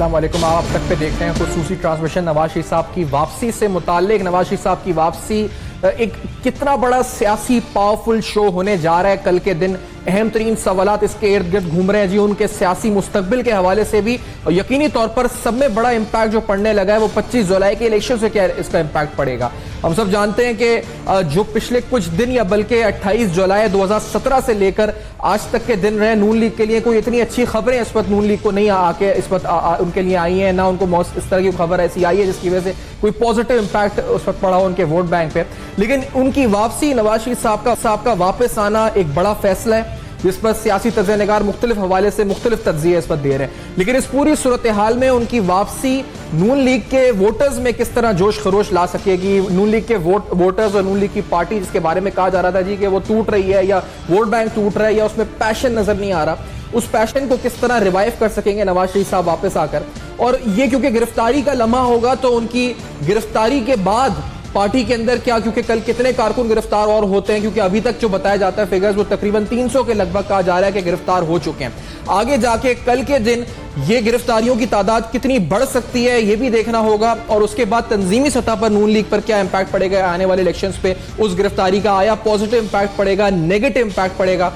अस्सलाम वालेकुम। आप तक पे देख रहे हैं खुसूसी ट्रांसमिशन नवाज शरीफ साहब की वापसी से मुताल्लिक। नवाज शरीफ साहब की वापसी एक कितना बड़ा सियासी पावरफुल शो होने जा रहा है। कल के दिन अहम तरीन सवालात इसके इर्द गिर्द घूम रहे हैं जी, उनके सियासी मुस्तकबिल के हवाले से भी, और यकीनी तौर पर सब में बड़ा इंपैक्ट जो पड़ने लगा है वो 25 जुलाई के इलेक्शन से क्या इसका इंपैक्ट पड़ेगा। हम सब जानते हैं कि जो पिछले कुछ दिन या बल्कि 28 जुलाई 2017 से लेकर आज तक के दिन रहे, नून लीग के लिए कोई इतनी अच्छी खबरें इस वक्त नून लीग को नहीं आके इस वक्त उनके लिए आई हैं, ना उनको इस तरह की खबर ऐसी आई है जिसकी वजह से कोई पॉजिटिव इंपैक्ट उस वक्त पड़ा हो उनके वोट बैंक पे। लेकिन उनकी वापसी, नवाज शरीफ साहब का वापस आना एक बड़ा फैसला है जिस पर सियासी तज्ज़ियानिगार मुख्तलिफ हवाले से मुख्तलिफ तज्ज़िये इस पर दे रहे हैं। लेकिन इस पूरी सूरत हाल में उनकी वापसी नून लीग के वोटर्स में किस तरह जोश खरोश ला सकेगी। नून लीग के वोटर्स और नून लीग की पार्टी जिसके बारे में कहा जा रहा था जी कि वो टूट रही है या वोट बैंक टूट रहा है या उसमें पैशन नजर नहीं आ रहा, उस पैशन को किस तरह रिवाइव कर सकेंगे नवाज शरीफ साहब वापस आकर। और ये क्योंकि गिरफ्तारी का लम्हा होगा तो उनकी गिरफ्तारी के बाद पार्टी के अंदर क्या, क्योंकि कल कितने कारकुन गिरफ्तार और होते हैं, क्योंकि अभी तक जो बताया जाता है फिगर्स वो तकरीबन 300 के लगभग कहा जा रहा है कि गिरफ्तार हो चुके हैं। आगे जाके कल के दिन ये गिरफ्तारियों की तादाद कितनी बढ़ सकती है ये भी देखना होगा, और उसके बाद तंजीमी सतह पर नून लीग पर क्या इंपैक्ट पड़ेगा आने वाले इलेक्शंस पे, उस गिरफ्तारी का आया पॉजिटिव इंपैक्ट पड़ेगा, नेगेटिव इंपैक्ट पड़ेगा,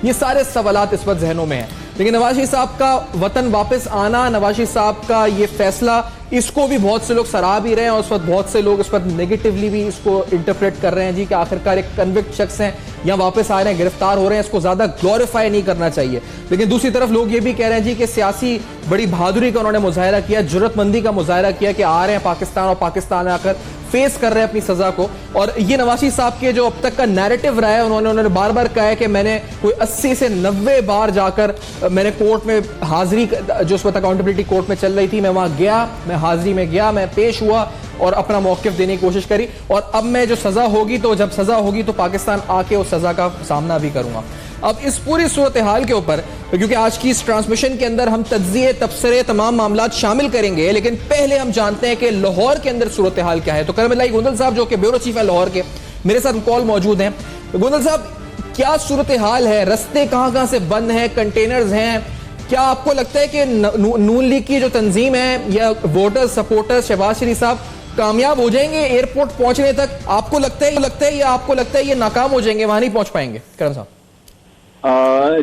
ये सारे सवालात इस वक्त जहनों में हैं। लेकिन नवाज शरीफ साहब का वतन वापस आना, नवाज शरीफ साहब का ये फैसला, इसको भी बहुत से लोग सराह भी रहे हैं और उस वक्त बहुत से लोग इस वक्त नेगेटिवली भी इसको इंटरप्रेट कर रहे हैं जी कि आखिरकार एक कन्विक्ट शख्स हैं या वापस आ रहे हैं, गिरफ्तार हो रहे हैं, इसको ज्यादा ग्लोरीफाई नहीं करना चाहिए। लेकिन दूसरी तरफ लोग ये भी कह रहे हैं जी कि सियासी बड़ी बहादुरी का उन्होंने मुजाहरा किया, जुर्रतमंदी का मुजाहरा किया कि आ रहे हैं पाकिस्तान और पाकिस्तान आकर फेस कर रहे हैं अपनी सजा को। और ये नवाज शरीफ साहब के जो अब तक का नैरेटिव रहा है, उन्होंने बार बार कहा है कि मैंने कोई 80 से 90 बार जाकर मैंने कोर्ट में हाजिरी, जो उस वक्त अकाउंटेबिलिटी कोर्ट में चल रही थी, मैं वहां गया, मैं हाजिरी में गया, मैं पेश हुआ और अपना मौक़िफ़ देने की कोशिश करी, और अब मैं जो सजा होगी तो जब सजा होगी तो पाकिस्तान आके उस सजा का सामना भी करूंगा। अब इस पूरी सूरत हाल के ऊपर, क्योंकि आज की इस ट्रांसमिशन के अंदर हम तज्ज़िये, तबसरे, तमाम मामलात शामिल करेंगे, लेकिन पहले हम जानते हैं कि लाहौर के अंदर सूरत हाल क्या है। तो करमल्ला गोंदल साहब जो कि ब्यूरो चीफ है लाहौर के, मेरे साथ कॉल मौजूद हैं। गोंदल साहब, क्या सूरत हाल है, रस्ते कहाँ कहाँ से बंद हैं, कंटेनर्स हैं, क्या आपको लगता है कि नून लीग की जो तंजीम है या वोटर सपोर्टर्स शहबाज शरीफ साहब कामयाब हो जाएंगे एयरपोर्ट पहुंचने तक? आपको लगता है या आपको लगता है ये नाकाम हो जाएंगे, वहां नहीं पहुंच पाएंगे? करम साहब।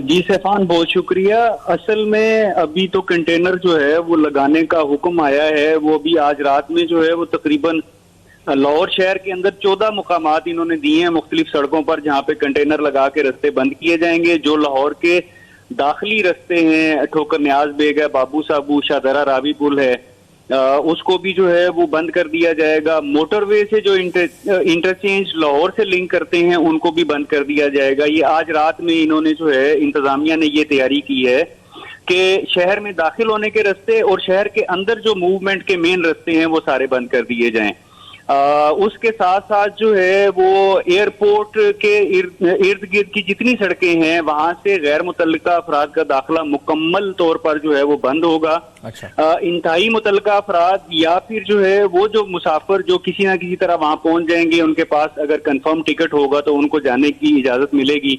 जी सैफान, बहुत शुक्रिया। असल में अभी तो कंटेनर जो है वो लगाने का हुक्म आया है, वो भी आज रात में जो है वो तकरीबन लाहौर शहर के अंदर 14 मुकामात इन्होंने दिए हैं मुख्तलिफ सड़कों पर, जहाँ पे कंटेनर लगा के रास्ते बंद किए जाएंगे। जो लाहौर के दाखिली रास्ते हैं, ठोकर न्याज बेग है, बाबू साबू, शाहदरा रावी पुल है, उसको भी जो है वो बंद कर दिया जाएगा। मोटरवे से जो इंटरचेंज लाहौर से लिंक करते हैं उनको भी बंद कर दिया जाएगा। ये आज रात में इन्होंने जो है इंतजामिया ने ये तैयारी की है कि शहर में दाखिल होने के रास्ते और शहर के अंदर जो मूवमेंट के मेन रास्ते हैं वो सारे बंद कर दिए जाएं। उसके साथ साथ जो है वो एयरपोर्ट के इर्द गिर्द की जितनी सड़कें हैं वहां से गैर मुतल्लिका अफराद का दाखिला मुकम्मल तौर पर जो है वो बंद होगा। अच्छा। इंतहाई मुतल्लिका अफराद या फिर जो है वो जो मुसाफिर जो किसी ना किसी तरह वहां पहुंच जाएंगे, उनके पास अगर कंफर्म टिकट होगा तो उनको जाने की इजाजत मिलेगी।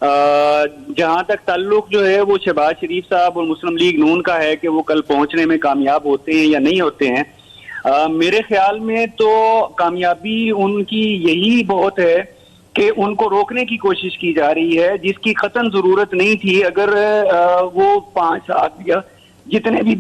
जहां तक ताल्लुक जो है वो शहबाज शरीफ साहब और मुस्लिम लीग नून का है कि वो कल पहुंचने में कामयाब होते हैं या नहीं होते हैं, मेरे ख्याल में तो कामयाबी उनकी यही बहुत है कि उनको रोकने की कोशिश की जा रही है, जिसकी कतन जरूरत नहीं थी। अगर वो 5-7 या जितने भी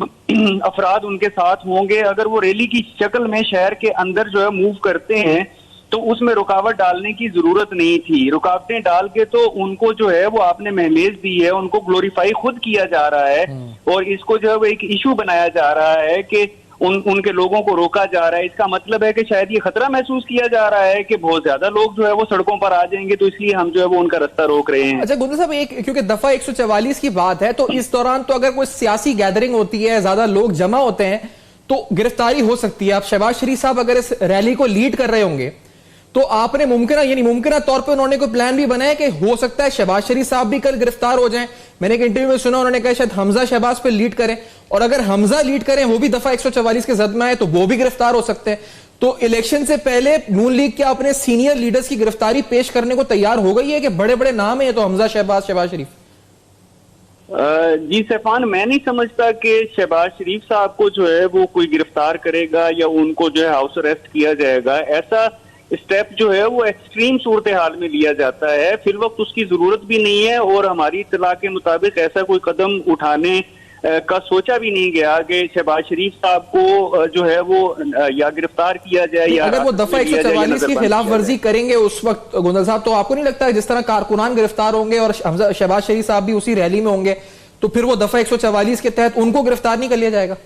अफराद उनके साथ होंगे, अगर वो रैली की शक्ल में शहर के अंदर जो है मूव करते हैं तो उसमें रुकावट डालने की जरूरत नहीं थी। रुकावटें डाल के तो उनको जो है वो आपने महमेज दी है, उनको ग्लोरीफाई खुद किया जा रहा है और इसको जो है वो एक इशू बनाया जा रहा है कि उनके लोगों को रोका जा रहा है। इसका मतलब है कि शायद ये खतरा महसूस किया जा रहा है कि बहुत ज्यादा लोग जो है वो सड़कों पर आ जाएंगे, तो इसलिए हम जो है वो उनका रास्ता रोक रहे हैं। अच्छा गोंदल साहब, एक क्योंकि दफा 144 की बात है, तो इस दौरान तो अगर कोई सियासी गैदरिंग होती है, ज्यादा लोग जमा होते हैं तो गिरफ्तारी हो सकती है। अब शहबाज शरीफ साहब अगर इस रैली को लीड कर रहे होंगे तो आपने मुमकिन तौर पे उन्होंने कोई प्लान भी बनाया कि हो सकता है शहबाज शरीफ साहब भी कल गिरफ्तार हो जाएं। मैंने एक इंटरव्यू में सुना, उन्होंने कहा शायद हमजा शहबाज पे लीड करें, और अगर हमजा लीड करें, वो भी दफा 144 के जद में आए, तो वो भी गिरफ्तार हो सकते हैं। तो इलेक्शन से पहले नून लीग क्या अपने सीनियर लीडर्स की गिरफ्तारी पेश करने को तैयार हो गई है कि बड़े बड़े नाम है तो हमजा शहबाज शरीफ? जी सैफान, मैं नहीं समझता कि शहबाज शरीफ साहब को जो है वो कोई गिरफ्तार करेगा या उनको जो है हाउस अरेस्ट किया जाएगा। ऐसा स्टेप जो है वो एक्सट्रीम सूरत हाल में लिया जाता है, फिल वक्त उसकी जरूरत भी नहीं है और हमारी इत्तला के मुताबिक ऐसा कोई कदम उठाने का सोचा भी नहीं गया कि शहबाज शरीफ साहब को जो है वो या गिरफ्तार किया जाए या अगर वो दफा 144 की खिलाफ वर्जी करेंगे उस वक्त गुंजल साहब, तो आपको नहीं लगता जिस तरह कारकुनान गिरफ्तार होंगे और शहबाज शरीफ साहब भी उसी रैली में होंगे, तो फिर वो दफा 144 के तहत उनको गिरफ्तार नहीं कर लिया जाएगा?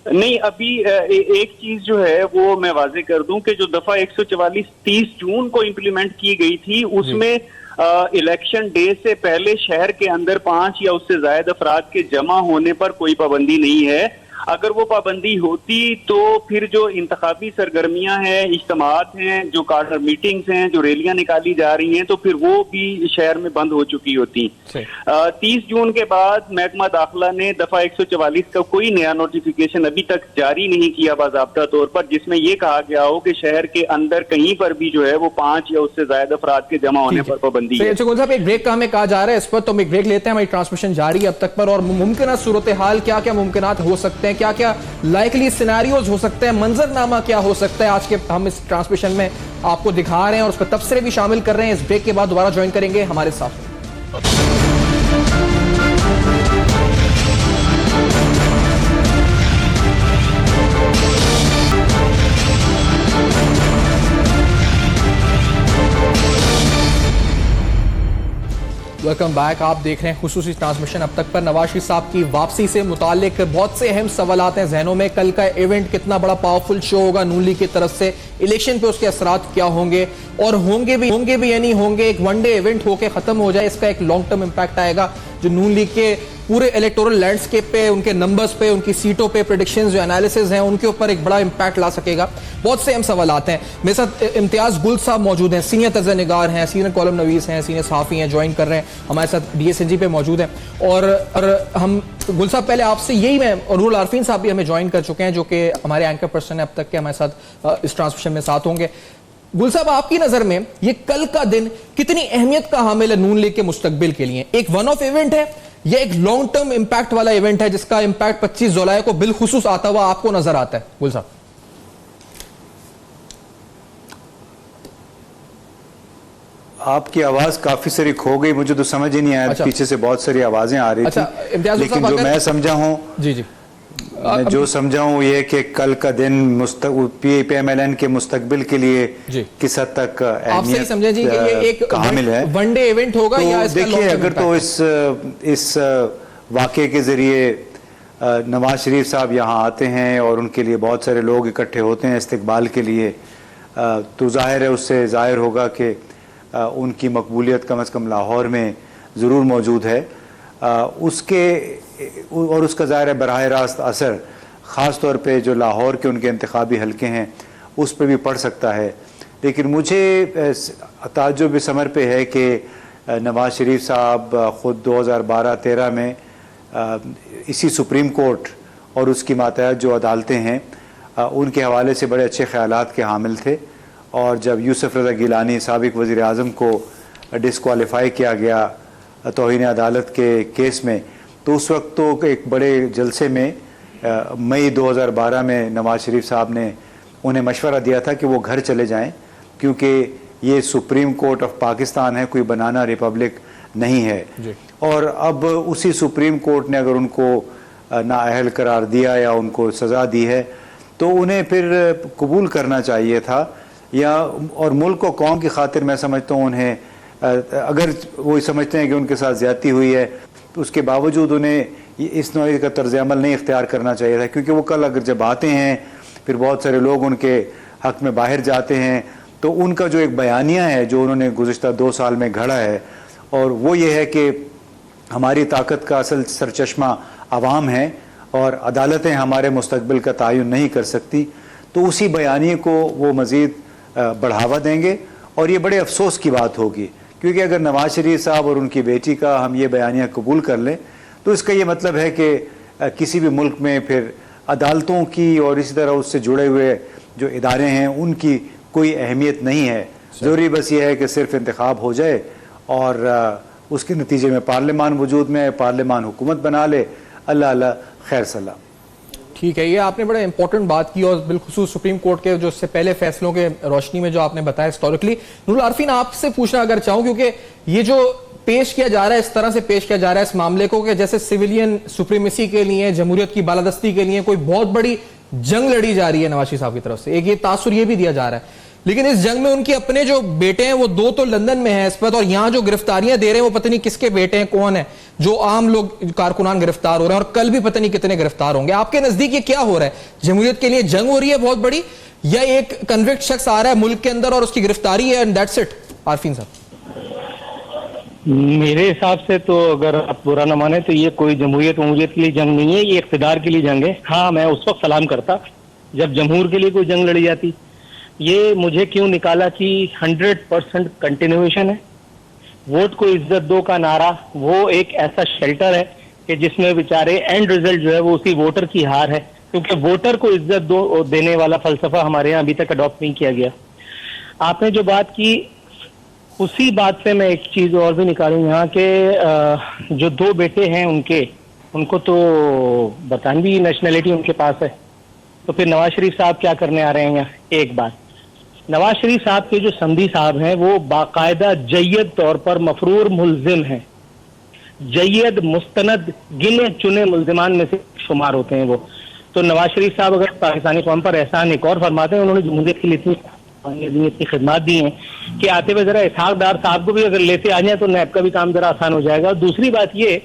नहीं, अभी एक चीज जो है वो मैं वाजे कर दूं कि जो दफा 144 30 जून को इंप्लीमेंट की गई थी उसमें इलेक्शन डे से पहले शहर के अंदर 5 या उससे ज्यादा अफराद के जमा होने पर कोई पाबंदी नहीं है। अगर वो पाबंदी होती तो फिर जो इंतखाबी सरगर्मियां हैं, इज्तिमात हैं, जो कार्टर मीटिंग्स हैं, जो रैलियां निकाली जा रही हैं, तो फिर वो भी शहर में बंद हो चुकी होती। 30 जून के बाद महकमा दाखिला ने दफा 144 का कोई नया नोटिफिकेशन अभी तक जारी नहीं किया बाज़ाब्ता तौर पर, जिसमें यह कहा गया हो कि शहर के अंदर कहीं पर भी जो है वो 5 या उससे ज्यादा अफराद के जमा होने पर पाबंदी है। साहब, एक ब्रेक का हमें कहा जा रहा है इस पर, तो हम एक ब्रेक लेते हैं। हमारी ट्रांसमिशन जारी है अब तक पर, और मुमकिन सूरत हाल क्या क्या मुमकिनात हो सकते हैं, क्या क्या लाइकली सिनेरियोज हो सकते हैं, मंजरनामा क्या हो सकता है, आज के हम इस ट्रांसमिशन में आपको दिखा रहे हैं और उस पर तबसरे भी शामिल कर रहे हैं। इस ब्रेक के बाद दोबारा ज्वाइन करेंगे हमारे साथ। Welcome back. आप देख रहे हैं खुसूसी ट्रांसमिशन अब तक पर। नवाज शरीफ साहब की वापसी से मुतालिक बहुत से अहम सवाल आते हैं जहनों में। कल का इवेंट कितना बड़ा पावरफुल शो होगा नून लीग की तरफ से, इलेक्शन पे उसके असरात क्या होंगे, और होंगे भी या नहीं होंगे। एक वनडे इवेंट होकर खत्म हो जाए, इसका एक लॉन्ग टर्म इंपैक्ट आएगा जो नून लीग के पूरे इलेक्टोरल लैंडस्केप पे, उनके नंबर्स पे, उनकी सीटों पे, प्रेडिक्शंस जो एनालिसिस हैं उनके ऊपर एक बड़ा इंपैक्ट ला सकेगा। बहुत से अहम सवाल आते हैं। मेरे साथ इम्तियाज गुल साहब मौजूद हैं, सीनियर तज़ा निगार हैं, सीनियर कॉलम नवीस हैं, सीनियर सहाफ़ी हैं, ज्वाइन कर रहे हैं हमारे साथ, DSNG पे मौजूद हैं। और हम गुल साहब पहले आपसे यही, मैं और रूल आरफीन साहब भी हमें ज्वाइन कर चुके हैं जो कि हमारे एंकर पर्सन है अब तक के, हमारे साथ इस ट्रांसमिशन में साथ होंगे। गुल साहब, आपकी नजर में ये कल का दिन कितनी अहमियत का हामिल है नून लीग के मुस्तकबिल के लिए? एक वन ऑफ इवेंट है या एक लॉन्ग टर्म इंपैक्ट वाला इवेंट है जिसका इंपैक्ट 25 जुलाई को बिलखुसूस आता हुआ आपको नजर आता है? गुल साहब, आपकी आवाज काफी सारी खो गई, मुझे तो समझ ही नहीं आया। अच्छा, पीछे से बहुत सारी आवाजें आ रही थी, लेकिन जो मैं समझा हूं, जी मैं जो समझा हूँ ये कि कल का दिन PMLN के मुस्तकबिल के लिए किस हद तक अहमियत हामिल है। वनडे इवेंट होगा तो या इसका देखिए, अगर तो इस वाक़े के जरिए नवाज शरीफ साहब यहाँ आते हैं और उनके लिए बहुत सारे लोग इकट्ठे होते हैं इस्तकबाल के लिए, तो जाहिर है उससे ज़ाहिर होगा कि उनकी मकबूलियत कम अज़ कम लाहौर में ज़रूर मौजूद है। उसका ज़ाहिर है बराह रास्त असर ख़ास तौर पे जो लाहौर के उनके इंतखाबी हलके हैं उस पर भी पड़ सकता है। लेकिन मुझे ताज्जुब इस अमर पे है कि नवाज शरीफ साहब ख़ुद 2012-13 में इसी सुप्रीम कोर्ट और उसकी मातहत जो अदालतें हैं उनके हवाले से बड़े अच्छे ख़यालात के हामिल थे, और जब यूसुफ रज़ा गिलानी साबिक़ वज़ीर आज़म को डिस्क्वालीफाई किया गया तौहीन अदालत के केस में, तो उस वक्त तो एक बड़े जलसे में मई 2012 में नवाज शरीफ साहब ने उन्हें मशवरा दिया था कि वो घर चले जाएं, क्योंकि ये सुप्रीम कोर्ट ऑफ पाकिस्तान है, कोई बनाना रिपब्लिक नहीं है। और अब उसी सुप्रीम कोर्ट ने अगर उनको नाअहल करार दिया या उनको सज़ा दी है तो उन्हें फिर कबूल करना चाहिए था, या और मुल्क और कौम की खातिर मैं समझता हूँ उन्हें, अगर वो समझते हैं कि उनके साथ ज़्यादती हुई है तो उसके बावजूद उन्हें इस नौई का तर्ज़ अमल नहीं इख्तियार करना चाहिए था, क्योंकि वो कल अगर जब आते हैं फिर बहुत सारे लोग उनके हक़ में बाहर जाते हैं, तो उनका जो एक बयानिया है जो उन्होंने गुज़िश्ता 2 साल में घड़ा है, और वो ये है कि हमारी ताकत का असल सरचश्मा आवाम है और अदालतें हमारे मुस्तकबिल का तयन नहीं कर सकती, तो उसी बयानिए को वो मज़ीद बढ़ावा देंगे। और ये बड़े अफसोस की बात होगी, क्योंकि अगर नवाज शरीफ साहब और उनकी बेटी का हम ये बयानिया कबूल कर लें तो इसका ये मतलब है कि किसी भी मुल्क में फिर अदालतों की और इसी तरह उससे जुड़े हुए जो इदारे हैं उनकी कोई अहमियत नहीं है। ज़रूरी बस ये है कि सिर्फ इंतखाब हो जाए और उसके नतीजे में पार्लियामान वजूद में है, पार्लियामान हुकूमत बना ले, अल्लाह अल्लाह खैर सलाह। ठीक है, ये आपने बड़ा इंपॉर्टेंट बात की और बिलखुसूस सुप्रीम कोर्ट के जो इससे पहले फैसलों के रोशनी में जो आपने बताया हिस्टोरिकली। नूरुल आरफीन, आपसे पूछना अगर चाहूं, क्योंकि ये जो पेश किया जा रहा है, इस तरह से पेश किया जा रहा है इस मामले को कि जैसे सिविलियन सुप्रीमेसी के लिए, जमहूरियत की बालादस्ती के लिए कोई बहुत बड़ी जंग लड़ी जा रही है नवाज शरीफ साहब की तरफ से, एक ये तासुर ये भी दिया जा रहा है। लेकिन इस जंग में उनके अपने जो बेटे हैं वो 2 तो लंदन में हैं इस वक्त, और यहां जो गिरफ्तारियां दे रहे हैं वो पता नहीं किसके बेटे हैं, कौन है, जो आम लोग कारकुनान गिरफ्तार हो रहे हैं, और कल भी पता नहीं कितने गिरफ्तार होंगे। आपके नजदीक ये क्या हो रहा है? जमहूरियत के लिए जंग हो रही है बहुत बड़ी, या एक कन्विक्ट शख्स आ रहा है मुल्क के अंदर और उसकी गिरफ्तारी है एंड दैट्स इट? आरफीन साहब, मेरे हिसाब से तो अगर आप बुरा ना माने तो ये कोई जमहूरियत के लिए जंग नहीं है, ये इख्तिदार के लिए जंग है। हाँ, मैं उस वक्त सलाम करता जब जमहूर के लिए कोई जंग लड़ी जाती। ये मुझे क्यों निकाला कि 100% कंटिन्यूएशन है। वोट को इज्जत दो का नारा वो एक ऐसा शेल्टर है कि जिसमें बेचारे एंड रिजल्ट जो है वो उसी वोटर की हार है, क्योंकि वोटर को इज्जत दो देने वाला फलसफा हमारे यहाँ अभी तक अडॉप्ट नहीं किया गया। आपने जो बात की उसी बात से मैं एक चीज और भी निकालूं यहाँ के जो 2 बेटे हैं उनको तो बरतानवी नेशनैलिटी उनके पास है, तो फिर नवाज शरीफ साहब क्या करने आ रहे हैं यहाँ? एक बात, नवाज शरीफ साहब के जो समधी साहब हैं वो बाकायदा जय्यद तौर पर मफरूर मुल्जिम हैं, जय्यद मुस्तनद गिने चुने मुल्जिमान में से शुमार होते हैं वो। तो नवाज शरीफ साहब अगर पाकिस्तानी कौम पर एहसान एक और फरमाते हैं, उन्होंने जमहूरियत के लिए इतनी खिदमत दी हैं कि आते हुए जरा इसहाक डार साहब को भी अगर लेते आ जाए तो नैब का भी काम जरा आसान हो जाएगा। और दूसरी बात ये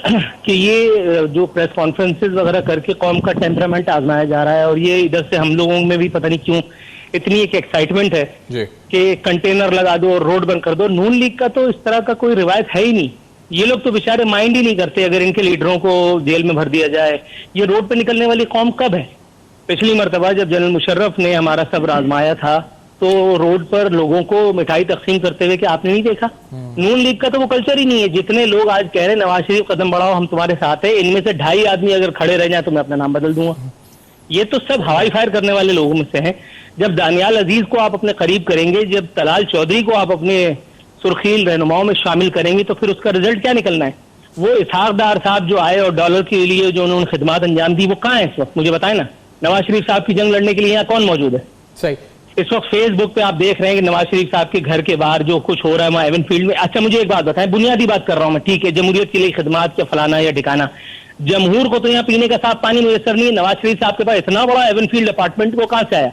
कि ये जो प्रेस कॉन्फ्रेंसेस वगैरह करके कौम का टेम्परामेंट आजमाया जा रहा है, और ये इधर से हम लोगों में भी पता नहीं क्यों इतनी एक एक्साइटमेंट है कि कंटेनर लगा दो और रोड बंद कर दो। नून लीग का तो इस तरह का कोई रिवायत है ही नहीं। ये लोग तो बेचारे माइंड ही नहीं करते अगर इनके लीडरों को जेल में भर दिया जाए। ये रोड पे निकलने वाली कौम कब है? पिछली मरतबा जब जनरल मुशर्रफ ने हमारा सब्र आजमाया था तो रोड पर लोगों को मिठाई तकसीम करते हुए कि आपने नहीं देखा? नून लीग का तो वो कल्चर ही नहीं है। जितने लोग आज कह रहे हैं नवाज शरीफ कदम बढ़ाओ हम तुम्हारे साथ है, इनमें से 2.5 आदमी अगर खड़े रह जाए तो मैं अपना नाम बदल दूंगा। ये तो सब हवाई फायर करने वाले लोगों में से हैं। जब दानियाल अजीज को आप अपने करीब करेंगे, जब तलाल चौधरी को आप अपने सुर्खील रहनुमाओं में शामिल करेंगे, तो फिर उसका रिजल्ट क्या निकलना है? वो इसहाक डार साहब जो आए और डॉलर के लिए जो उन्होंने खिदमत अंजाम दी वो कहाँ है इस वक्त? मुझे बताएं ना। नवाज शरीफ साहब की जंग लड़ने के लिए यहाँ कौन मौजूद है? सही, इस वक्त फेसबुक पे आप देख रहे हैं कि नवाज शरीफ साहब के घर के बाहर जो कुछ हो रहा है वहाँ एवन फील्ड में। अच्छा, मुझे एक बात बताएं, बुनियादी बात कर रहा हूँ मैं, ठीक है, जमहूरियत के लिए खिदमत या फलाना या ठिकाना, जमहूर को तो यहाँ पीने का साफ पानी मुयसर नहीं है। नवाज शरीफ साहब के पास इतना बड़ा एवन फील्ड अपार्टमेंट वो कहाँ से आया?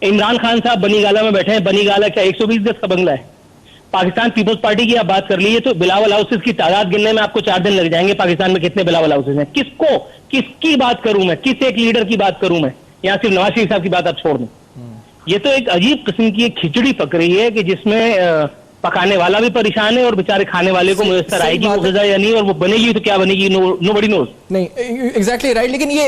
इमरान खान साहब बनीगाला में बैठे हैं। बनीगाला क्या 120 गज का बंगला है? पाकिस्तान पीपल्स पार्टी की आप बात कर लीजिए तो बिलावल हाउसेस की तादाद गिनने में आपको 4 दिन लग जाएंगे। पाकिस्तान में कितने बिलावल हाउसेस हैं? किसकी बात करूं मैं? किस एक लीडर की बात करूं मैं? यहाँ सिर्फ नवाज शरीफ साहब की बात आप छोड़ दें। ये तो एक अजीब किस्म की एक खिचड़ी पक रही है कि जिसमें पकाने वाला भी परेशान है और बेचारे खाने वाले को मुयस्सर आएगी वो ग़िज़ा या नहीं, और वो बनेगी तो क्या बनेगी, नोबडी नोज़। नहीं, एग्जैक्टली राइट। लेकिन ये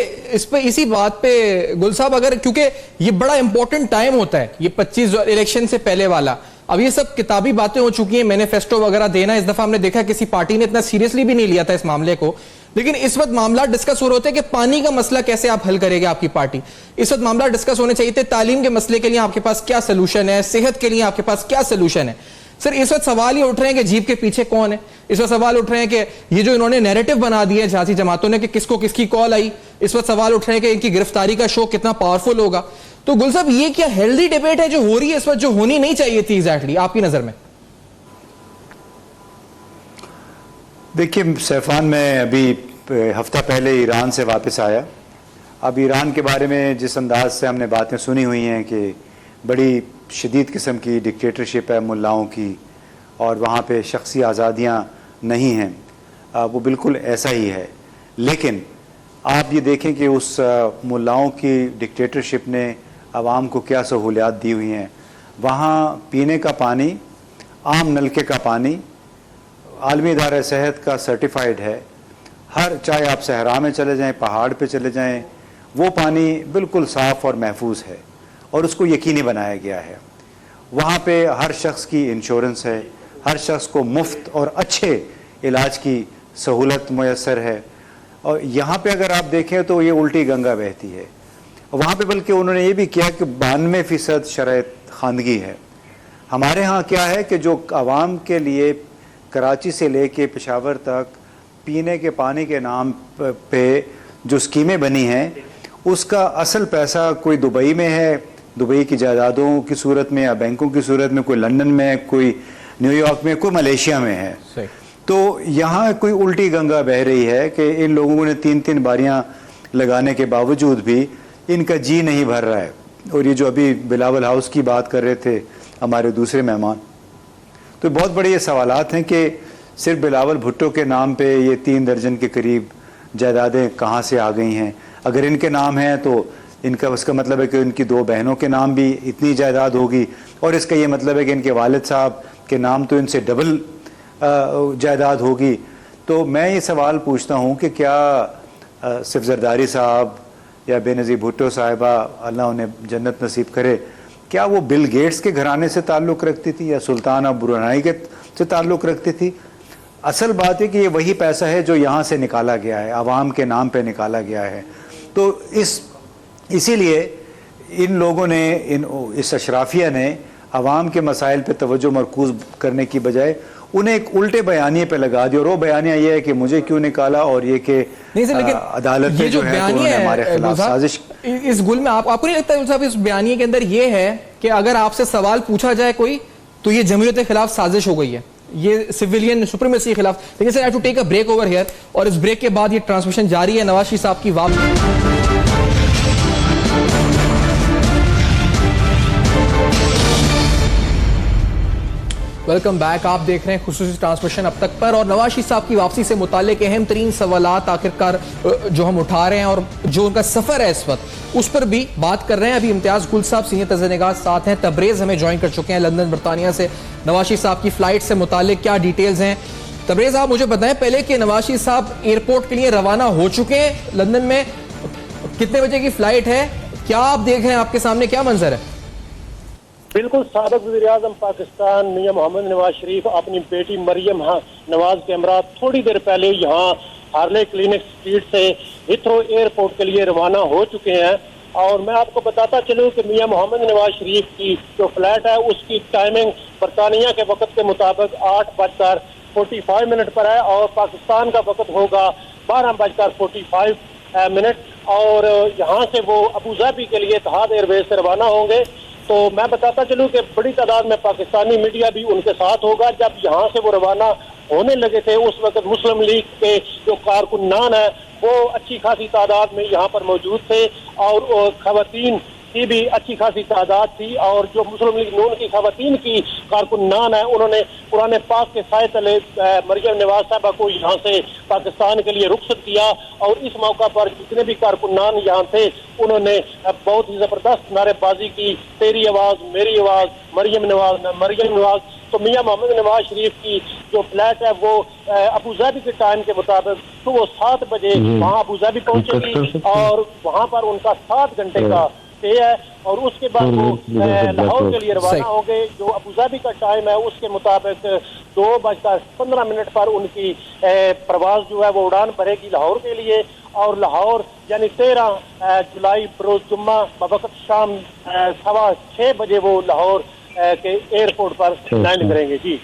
इसी बात पे गुल साहब, अगर क्योंकि ये बड़ा इंपॉर्टेंट टाइम होता है ये 25 इलेक्शन से पहले वाला, अब ये सब किताबी बातें हो चुकी हैं, मैनिफेस्टो वगैरह देना, इस दफा हमने देखा किसी पार्टी ने इतना सीरियसली भी नहीं लिया था इस मामले को। लेकिन इस वक्त मामला डिस्कस हो रहे होते हैं कि पानी का मसला कैसे आप हल करेंगे आपकी पार्टी। इस वक्त मामला डिस्कस होने चाहिए थे तालीम के मसले के लिए आपके पास क्या सोल्यूशन है, सेहत के लिए आपके पास क्या सोल्यूशन है। सर, इस वक्त सवाल ये उठ रहे हैं कि जीप के पीछे कौन है। इस वक्त सवाल उठ रहे हैं कि ये जो इन्होंने नैरेटिव बना दिया सियासी जमातों ने कि किसको किसकी कॉल आई। इस वक्त सवाल उठ रहे हैं कि इनकी गिरफ्तारी का शो कितना पावरफुल होगा। तो गुल साहब, ये क्या हेल्दी डिबेट है जो हो रही है इस वक्त, जो होनी नहीं चाहिए थी एग्जैक्टली आपकी नजर में? देखिए सैफान, मैं अभी हफ्ता पहले ईरान से वापस आया। अब ईरान के बारे में जिस अंदाज से हमने बातें सुनी हुई हैं कि बड़ी शदीद किस्म की डिक्टेटरशिप है मुल्लाओं की और वहाँ पे शख्सी आज़ादियाँ नहीं हैं, वो बिल्कुल ऐसा ही है। लेकिन आप ये देखें कि उस मुल्लाओं की डिक्टेटरशिप ने आवाम को क्या सहूलियात दी हुई हैं। वहाँ पीने का पानी, आम नलके का पानी आलमी इदारा सेहत का सर्टिफाइड है। हर, चाहे आप सहरा में चले जाएं, पहाड़ पे चले जाएं, वो पानी बिल्कुल साफ़ और महफूज है और उसको यकीनी बनाया गया है। वहाँ पे हर शख्स की इंश्योरेंस है, हर शख्स को मुफ्त और अच्छे इलाज की सहूलत मुयसर है। और यहाँ पे अगर आप देखें तो ये उल्टी गंगा बहती है। वहाँ पे बल्कि उन्होंने ये भी किया कि 92% शराइत खानगी है। हमारे यहाँ क्या है कि जो आवाम के लिए कराची से लेके पेशावर तक पीने के पानी के नाम पे जो स्कीमें बनी हैं उसका असल पैसा कोई दुबई में है, दुबई की जायदादों की सूरत में या बैंकों की सूरत में, कोई लंदन में, कोई न्यूयॉर्क में, कोई मलेशिया में है। सही। तो यहाँ कोई उल्टी गंगा बह रही है कि इन लोगों ने 3-3 बारियां लगाने के बावजूद भी इनका जी नहीं भर रहा है। और ये जो अभी बिलावल हाउस की बात कर रहे थे हमारे दूसरे मेहमान, तो बहुत बड़े ये सवालात हैं कि सिर्फ बिलावल भुट्टो के नाम पे ये 3 दर्जन के करीब जायदादें कहाँ से आ गई हैं। अगर इनके नाम हैं तो इनका उसका मतलब है कि इनकी 2 बहनों के नाम भी इतनी जायदाद होगी, और इसका ये मतलब है कि इनके वालिद साहब के नाम तो इनसे डबल जायदाद होगी। तो मैं ये सवाल पूछता हूँ कि क्या सिर्फ जरदारी साहब या बेनज़ीर भुट्टो साहिबा, अल्लाह उन्हें जन्नत नसीब करे, क्या वो बिल गेट्स के घराने से ताल्लुक़ रखती थी या सुल्तान ऑफ ब्रुनाई के से ताल्लुक़ रखती थी? असल बात है कि ये वही पैसा है जो यहाँ से निकाला गया है, आवाम के नाम पे निकाला गया है। तो इसीलिए इन लोगों ने, इस अशराफिया ने आवाम के मसाइल पे तवज्जो मरकूज़ करने की बजाय उन्हें एक उल्टे बयानिए पे लगा दिया। और वो बयानिया ये है कि मुझे क्यों निकाला, और ये कि अदालत ये जो बयानिया है हमारे खिलाफ साजिश। इस गुल में आपको नहीं लगता साहब इस बयानिए के अंदर ये है कि अगर आपसे सवाल पूछा जाए कोई तो ये जमहूरियत के खिलाफ साजिश हो गई है, ये सिविलियन सुप्रीमेसी के खिलाफ। लेकिन sir I have to take a break over here, और इस ब्रेक के बाद ये ट्रांसमिशन जारी है नवाज शरीफ साहब की वापसी। वेलकम बैक, आप देख रहे हैं खुसूसी ट्रांसमिशन अब तक पर, और नवाज शरीफ साहब की वापसी से मुताल्लिक अहम तरीन सवालात आखिरकार जो हम उठा रहे हैं और जो उनका सफर है इस वक्त उस पर भी बात कर रहे हैं। अभी इम्तियाज गुल साहब सीनियर तज़निगाह साथ हैं, तबरेज़ हमें ज्वाइन कर चुके हैं लंदन बरतानिया से। नवाज शरीफ साहब की फ्लाइट से मुताल्लिक क्या डिटेल्स हैं तबरेज़, आप मुझे बताएं पहले कि नवाज शरीफ साहब एयरपोर्ट के लिए रवाना हो चुके हैं लंदन में, कितने बजे की फ्लाइट है, क्या आप देख रहे हैं, आपके सामने क्या मंजर है? बिल्कुल, साबिक वज़ीर-ए-आज़म पाकिस्तान मियां मोहम्मद नवाज शरीफ अपनी बेटी मरियम नवाज के हमरा थोड़ी देर पहले यहाँ हार्ले क्लिनिक स्ट्रीट से हिथ्रो एयरपोर्ट के लिए रवाना हो चुके हैं। और मैं आपको बताता चलूँ कि मियां मोहम्मद नवाज शरीफ की जो फ्लाइट है उसकी टाइमिंग बरतानिया के वक्त के मुताबिक 8:45 पर है, और पाकिस्तान का वक्त होगा 12:45। और यहाँ से वो अबू धाबी के लिए इत्तेहाद एयरवेज से रवाना होंगे। तो मैं बताता चलूं कि बड़ी तादाद में पाकिस्तानी मीडिया भी उनके साथ होगा। जब यहाँ से वो रवाना होने लगे थे उस वक्त मुस्लिम लीग के जो कारकुनान है वो अच्छी खासी तादाद में यहाँ पर मौजूद थे, और खवातीन की भी अच्छी खासी तादाद थी। और जो मुस्लिम लीग नून की खवातीन की कारकुनान है उन्होंने कुरान पाक के साए तले मरियम नवाज साहबा को यहाँ से पाकिस्तान के लिए रुखसत किया। और इस मौका पर जितने भी कारकुनान यहाँ थे उन्होंने बहुत ही जबरदस्त नारेबाजी की, तेरी आवाज मेरी आवाज, मरियम नवाज। तो मियां मोहम्मद नवाज शरीफ की जो फ्लाइट है वो अबू धाबी के टाइम के मुताबिक सुबह 7 बजे वहाँ अबू धाबी पहुंचेगी, और वहाँ पर उनका 7 घंटे का स्टे है। और उसके बाद वो लाहौर के लिए रवाना होंगे। जो अबू धाबी का टाइम है उसके मुताबिक 2:15 पर उनकी प्रवास जो है वो उड़ान भरेगी लाहौर के लिए। और लाहौर यानी 13 जुलाई बरोज जुम्मा बवक्त शाम 6:15 बजे वो लाहौर के एयरपोर्ट पर लैंड करेंगे। जी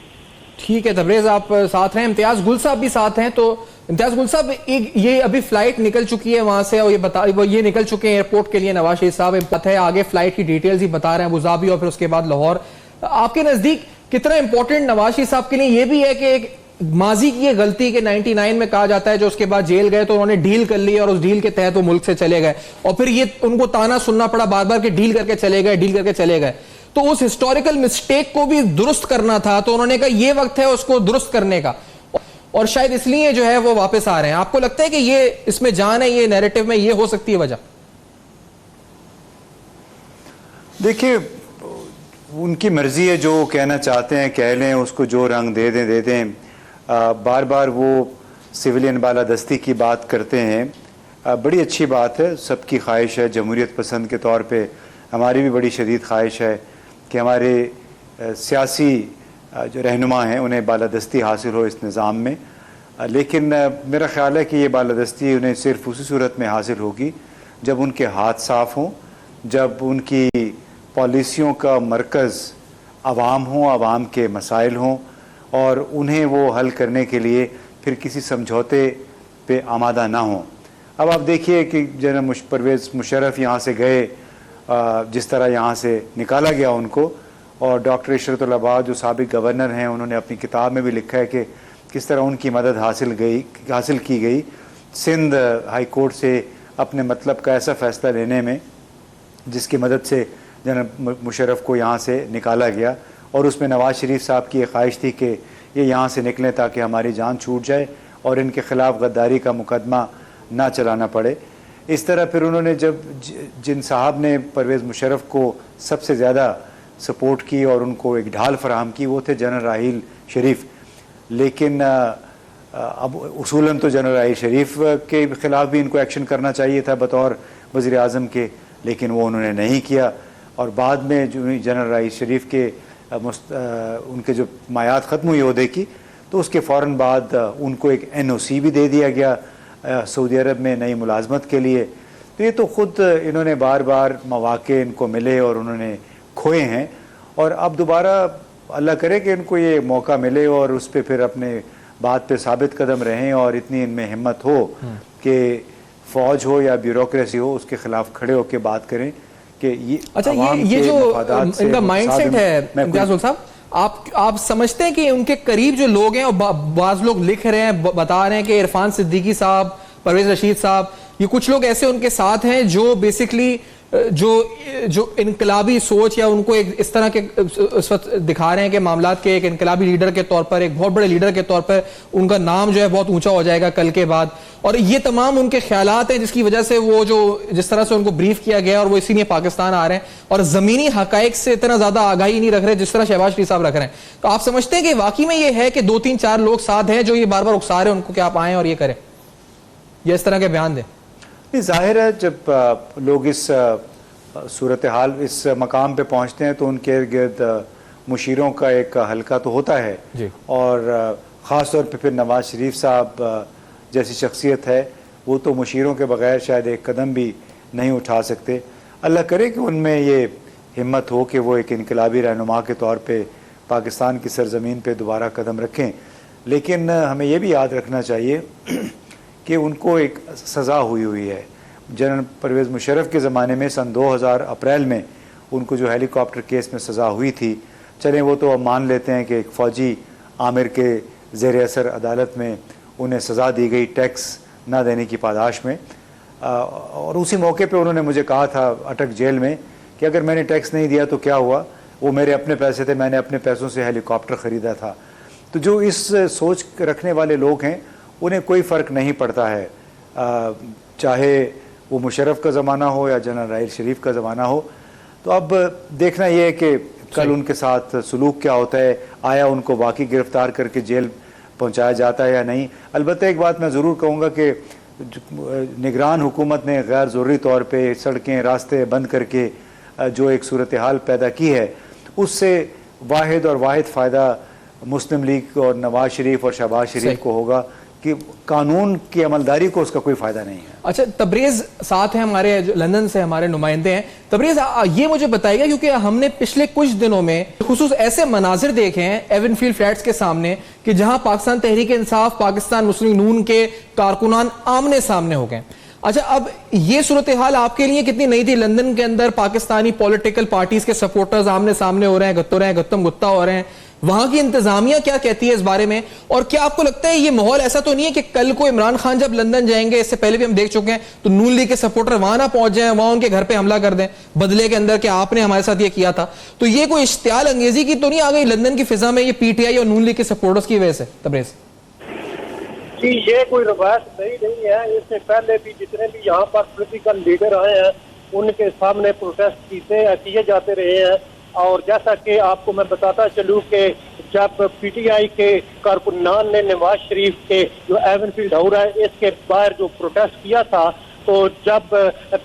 ठीक है तबरेज, आप साथ हैं, इम्तियाज गुल साहब भी साथ हैं। तो इम्तियाज गुल साहब, एक ये अभी फ्लाइट निकल चुकी है वहां से, और ये निकल चुके हैं एयरपोर्ट के लिए नवाज शरीफ साहब, पता है आगे फ्लाइट की डिटेल्स ही बता रहे हैं, अबू धाबी और फिर उसके बाद लाहौर। आपके नजदीक कितना इंपॉर्टेंट नवाज शरीफ साहब के लिए ये भी है कि एक माजी की ये गलती के 99 में कहा जाता है जो उसके बाद जेल गए तो उन्होंने डील कर ली और उस डील के तहत वो मुल्क से चले गए, और फिर ये उनको ताना सुनना पड़ा बार बार कि डील करके चले गए। तो उस हिस्टोरिकल मिस्टेक को भी दुरुस्त करना था, तो उन्होंने कहा ये वक्त है उसको दुरुस्त करने का, और शायद इसलिए जो है वो वापस आ रहे हैं। आपको लगता है कि ये इसमें जान है, ये नैरेटिव में ये हो सकती है वजह? देखिए, उनकी मर्जी है, जो कहना चाहते हैं कह लें, उसको जो रंग दे दें। बार बार वो सिविलियन बालादस्ती की बात करते हैं, बड़ी अच्छी बात है, सबकी ख्वाहिश है, जमहूरियत पसंद के तौर पे हमारी भी बड़ी शदीद ख्वाहिश है कि हमारे सियासी जो रहनुमा हैं उन्हें बालादस्ती हासिल हो इस निज़ाम में। लेकिन मेरा ख़्याल है कि ये बालादस्ती उन्हें सिर्फ उसी सूरत में हासिल होगी जब उनके हाथ साफ़ हों, जब उनकी पॉलिसियों का मरकज़ आवाम हो, आवाम के मसाइल हों, और उन्हें वो हल करने के लिए फिर किसी समझौते पे आमादा ना हो। अब आप देखिए कि जनरल परवेज़ मुशर्रफ यहाँ से गए, जिस तरह यहाँ से निकाला गया उनको, और डॉक्टर इशरतुल अबाद जो साबिक गवर्नर हैं उन्होंने अपनी किताब में भी लिखा है कि किस तरह उनकी मदद हासिल की गई सिंध हाई कोर्ट से अपने मतलब का ऐसा फ़ैसला लेने में जिसकी मदद से जनरल मुशर्रफ को यहाँ से निकाला गया, और उसमें नवाज़ शरीफ साहब की एक ख्वाहिश थी कि ये यहाँ से निकलें ताकि हमारी जान छूट जाए और इनके ख़िलाफ़ गद्दारी का मुकदमा ना चलाना पड़े। इस तरह फिर उन्होंने जब जिन साहब ने परवेज़ मुशर्रफ को सबसे ज़्यादा सपोर्ट की और उनको एक ढाल फराहम की, वो थे जनरल राहील शरीफ। लेकिन अब उसूलन तो जनरल राहील शरीफ के ख़िलाफ़ भी इनको एक्शन करना चाहिए था बतौर वज़ीर आज़म के, लेकिन वो उन्होंने नहीं किया। और बाद में जो जनरल राहील शरीफ के उनके जो मायात ख़त्म हुई ओहदे की, तो उसके फ़ौरन बाद उनको एक NOC भी दे दिया गया सऊदी अरब में नई मुलाजमत के लिए। तो ये तो ख़ुद इन्होंने बार बार मौक़े इनको मिले और उन्होंने खोए हैं, और अब दोबारा अल्लाह करे कि इनको ये मौका मिले और उस पर फिर अपने बात पे साबित कदम रहें और इतनी इनमें हिम्मत हो कि फ़ौज हो या ब्यूरोक्रेसी हो उसके ख़िलाफ़ खड़े होकर बात करें कि ये अच्छा ये जो इनका माइंडसेट है इम्तियाज़ साहब, आप समझते हैं कि उनके करीब जो लोग हैं, और बाज़ लोग लिख रहे हैं, बता रहे हैं कि इरफान सिद्दीकी साहब, परवेज़ रशीद साहब, ये कुछ लोग ऐसे उनके साथ हैं जो बेसिकली जो इनकलाबी सोच या उनको एक इस तरह के इस वक्त दिखा रहे हैं कि मामलात के एक इनकलाबी लीडर के तौर पर, एक बहुत बड़े लीडर के तौर पर उनका नाम जो है बहुत ऊंचा हो जाएगा कल के बाद, और ये तमाम उनके ख्यालात हैं जिसकी वजह से वो जो जिस तरह से उनको ब्रीफ किया गया और वो इसीलिए पाकिस्तान आ रहे हैं और ज़मीनी हकाइक से इतना ज़्यादा आगाही नहीं रख रहे जिस तरह शहबाज शरीफ साहब रख रहे हैं। तो आप समझते हैं कि वाकई में ये है कि 2-3-4 लोग साथ हैं जो ये बार बार उकसा रहे हैं उनको कि आप आएँ और ये करें, या इस तरह के बयान दें? ज़ाहिर है जब लोग इस सूरत हाल इस मकाम पे पहुँचते हैं तो उनके गिर्द मुशीरों का एक हल्का तो होता है जी। और ख़ास तौर पे फिर नवाज़ शरीफ साहब जैसी शख्सियत है वो तो मुशीरों के बग़ैर शायद एक कदम भी नहीं उठा सकते। अल्लाह करे कि उनमें ये हिम्मत हो कि वो एक इनकलाबी रहनुमा के तौर पे पाकिस्तान की सरज़मीन पे दोबारा कदम रखें। लेकिन हमें ये भी याद रखना चाहिए कि उनको एक सज़ा हुई है। जनरल परवेज़ मुशर्रफ के ज़माने में सन 2000 अप्रैल में उनको जो हेलीकॉप्टर केस में सज़ा हुई थी, चलें वो तो अब मान लेते हैं कि एक फ़ौजी आमिर के ज़ेर असर अदालत में उन्हें सज़ा दी गई टैक्स ना देने की पादाश में, और उसी मौके पे उन्होंने मुझे कहा था अटक जेल में कि अगर मैंने टैक्स नहीं दिया तो क्या हुआ, वो मेरे अपने पैसे थे, मैंने अपने पैसों से हेलीकॉप्टर ख़रीदा था। तो जो इस सोच रखने वाले लोग हैं उन्हें कोई फ़र्क नहीं पड़ता है, चाहे वो मुशर्रफ का ज़माना हो या जनरल राहील शरीफ का ज़माना हो। तो अब देखना ये है कि कल उनके साथ सलूक क्या होता है, आया उनको वाकई गिरफ़्तार करके जेल पहुंचाया जाता है या नहीं। अलबत्ता एक बात मैं ज़रूर कहूँगा कि निगरान हुकूमत ने गैर ज़रूरी तौर पे सड़कें रास्ते बंद करके जो एक सूरत हाल पैदा की है, उससे वाहिद और वाहिद फ़ायदा मुस्लिम लीग और नवाज़ शरीफ और शहबाज शरीफ को होगा कि कानून की अमलदारी को उसका कोई फ़ायदा नहीं है। अच्छा, तबरेज़ साथ हैं हमारे, लंदन से हमारे नुमाइंदे हैं। तबरेज़ ये मुझे बताइएगा, क्योंकि हमने पिछले कुछ दिनों में खुसूस ऐसे मनाजिर देखे हैं एवनफील्ड फ्लैट्स के सामने कि जहां पाकिस्तान तहरीक इंसाफ, पाकिस्तान मुस्लिम नून के कारकुनान आमने सामने हो गए। अच्छा, अब ये सूरत हाल आपके लिए कितनी नई थी? लंदन के अंदर पाकिस्तानी पॉलिटिकल पार्टीज के सपोर्टर्स आमने सामने हो रहे हैं, गत्तम गुत्ता हो रहे हैं, वहां की इंतजामिया क्या कहती है इस बारे में? और क्या आपको लगता है ये माहौल ऐसा तो नहीं है कि कल को इमरान खान जब लंदन जाएंगे, इससे पहले भी हम देख चुके हैं, तो नून लीग के सपोर्टर वहां ना पहुंच जाएं, वहां उनके घर पे हमला कर दें बदले के अंदर कि आपने हमारे साथ ये किया था? तो ये कोई इश्तियाल अंगेजी की तो नहीं आ गई लंदन की फिजा में ये पीटीआई और नून लीग के सपोर्टर्स की वजह से? तबरेज़ जी, ये कोई रवायत सही नहीं है। इससे पहले भी जितने भी यहाँ पर पॉलिटिकल लीडर आए हैं उनके सामने प्रोटेस्ट किए जाते रहे हैं। और जैसा कि आपको मैं बताता चलूँ कि जब पीटीआई के कारकुनान ने नवाज शरीफ के जो एवनफील्ड हाउस है इसके बाहर जो प्रोटेस्ट किया था, तो जब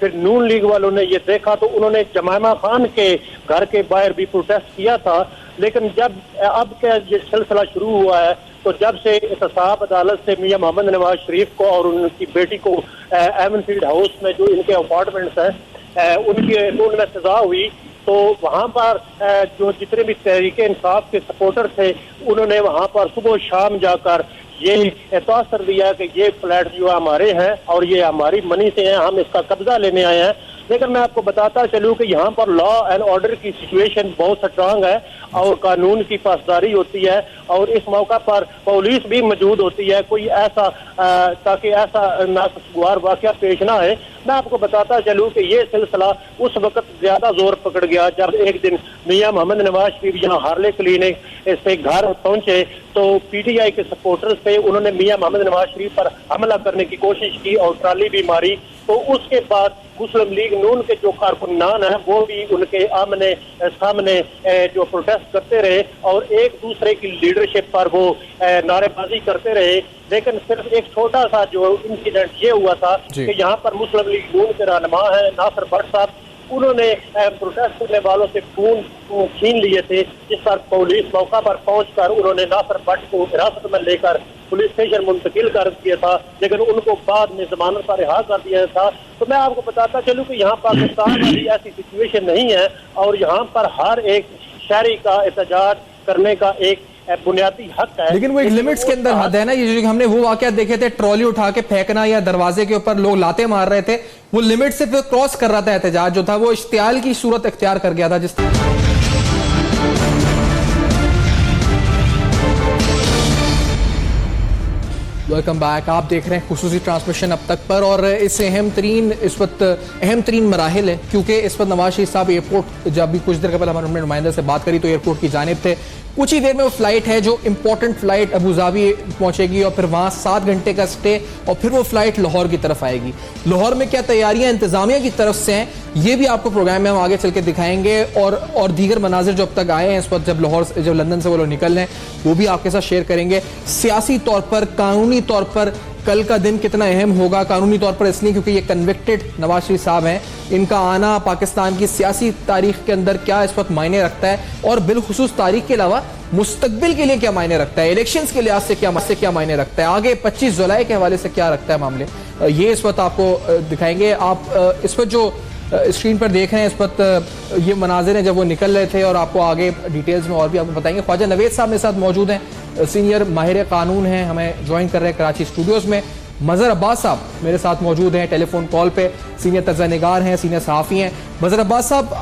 फिर नून लीग वालों ने ये देखा तो उन्होंने जमायमा खान के घर के बाहर भी प्रोटेस्ट किया था। लेकिन जब अब का ये सिलसिला शुरू हुआ है, तो जब से एहतसाब अदालत से मियां मोहम्मद नवाज शरीफ को और उनकी बेटी को एवनफील्ड हाउस में जो इनके अपार्टमेंट्स हैं उनमें सजा हुई, तो वहाँ पर जो जितने भी तहरीक इंसाफ के सपोर्टर थे उन्होंने वहाँ पर सुबह शाम जाकर ये एहसास कर दिया कि ये फ्लैट जो हमारे हैं और ये हमारी मनी से हैं, हम इसका कब्जा लेने आए हैं। लेकिन मैं आपको बताता चलूं कि यहाँ पर लॉ एंड ऑर्डर की सिचुएशन बहुत स्ट्रांग है और कानून की पासदारी होती है और इस मौका पर पुलिस भी मौजूद होती है। कोई ऐसा ताकि ऐसा नागवार वाकया पेश ना आए। मैं आपको बताता चलूं कि ये सिलसिला उस वक्त ज्यादा जोर पकड़ गया जब एक दिन मियां मोहम्मद नवाज शरीफ यहाँ हार्ले क्लिनिक से घर पहुंचे तो पीटीआई के सपोर्टर्स थे, उन्होंने मियां मोहम्मद नवाज शरीफ पर हमला करने की कोशिश की और ट्राली भी मारी। तो उसके बाद मुस्लिम लीग नून के जो कारकुनान हैं वो भी उनके आमने सामने जो प्रोटेस्ट करते रहे और एक दूसरे की लीडरशिप पर वो नारेबाजी करते रहे। लेकिन सिर्फ एक छोटा सा जो इंसिडेंट ये हुआ था कि यहाँ पर मुस्लिम लीग नून के रहनुमा है नासिर भट्ट साहब, उन्होंने प्रोटेस्ट करने वालों से खून छीन लिए थे, जिस पर पुलिस मौका पर पहुंचकर उन्होंने नासिर भट्ट को हिरासत में लेकर पुलिस स्टेशन मुंतकिल कर दिया था, लेकिन उनको बाद में जमानत पर रिहा कर दिया था। तो मैं आपको बताता चलूं कि यहाँ पाकिस्तान में भी ऐसी सिचुएशन नहीं है और यहाँ पर हर एक शहरी का एहतजाज करने का एक बुनियादी हक है। लेकिन वो एक लिमिट्स के अंदर हद है ना। ये जो हमने वो वाकया देखे थे, ट्रॉली उठा के फेंकना या दरवाजे के ऊपर लोग लाते मार रहे थे, वो लिमिट से फिर क्रॉस कर रहा था। एहतजाज जो था वो इश्तियाल की सूरत इख्तियार कर गया था। जिस वेलकम बैक, आप देख रहे हैं खुसूसी ट्रांसमिशन अब तक पर और इस वक्त अहम तरीन मराहिल है क्योंकि इस वक्त नवाज शरीफ साहब एयरपोर्ट, जब भी कुछ देर कबल हमारे नुमाइंदे से बात करी तो एयरपोर्ट की जानिब थे। कुछ ही देर में वो फ्लाइट है जो इंपॉर्टेंट फ्लाइट अबूधाबी पहुंचेगी और फिर वहां 7 घंटे का स्टे और फिर वो फ्लाइट लाहौर की तरफ आएगी। लाहौर में क्या तैयारियां इंतजामिया की तरफ से हैं ये भी आपको प्रोग्राम में हम आगे चल के दिखाएंगे और दीगर मनाजिर जो अब तक आए हैं इस वक्त, जब लंदन से वो लोग निकल रहे हैं वो भी आपके साथ शेयर करेंगे। सियासी तौर पर, कानूनी तौर पर कल का दिन कितना अहम होगा। कानूनी तौर पर इसलिए क्योंकि ये कन्विक्टेड नवाज शरीफ साहब हैं, इनका आना पाकिस्तान की सियासी तारीख के अंदर क्या इस वक्त मायने रखता है और बिलखुसूस तारीख के अलावा मुस्तकबिल के लिए क्या मायने रखता है, इलेक्शंस के लिहाज से क्या मायने रखता है, आगे 25 जुलाई के हवाले से क्या रखता है मामले, ये इस वक्त आपको दिखाएंगे। आप इस वक्त जो स्क्रीन पर देख रहे हैं इस वक्त ये मनाजिर हैं जब वो निकल रहे थे और आपको आगे डिटेल्स में और भी आपको बताएंगे। ख्वाजा नवेद साहब मेरे साथ मौजूद हैं, सीनियर माहिर कानून हैं, हमें ज्वाइन कर रहे हैं कराची स्टूडियोज़ में। मजहर अब्बास साहब मेरे साथ मौजूद हैं टेलीफोन कॉल पे, सीनियर तर्जुमानिगार हैं, सीनियर सहाफ़ी हैं। मजहर अब्बास साहब,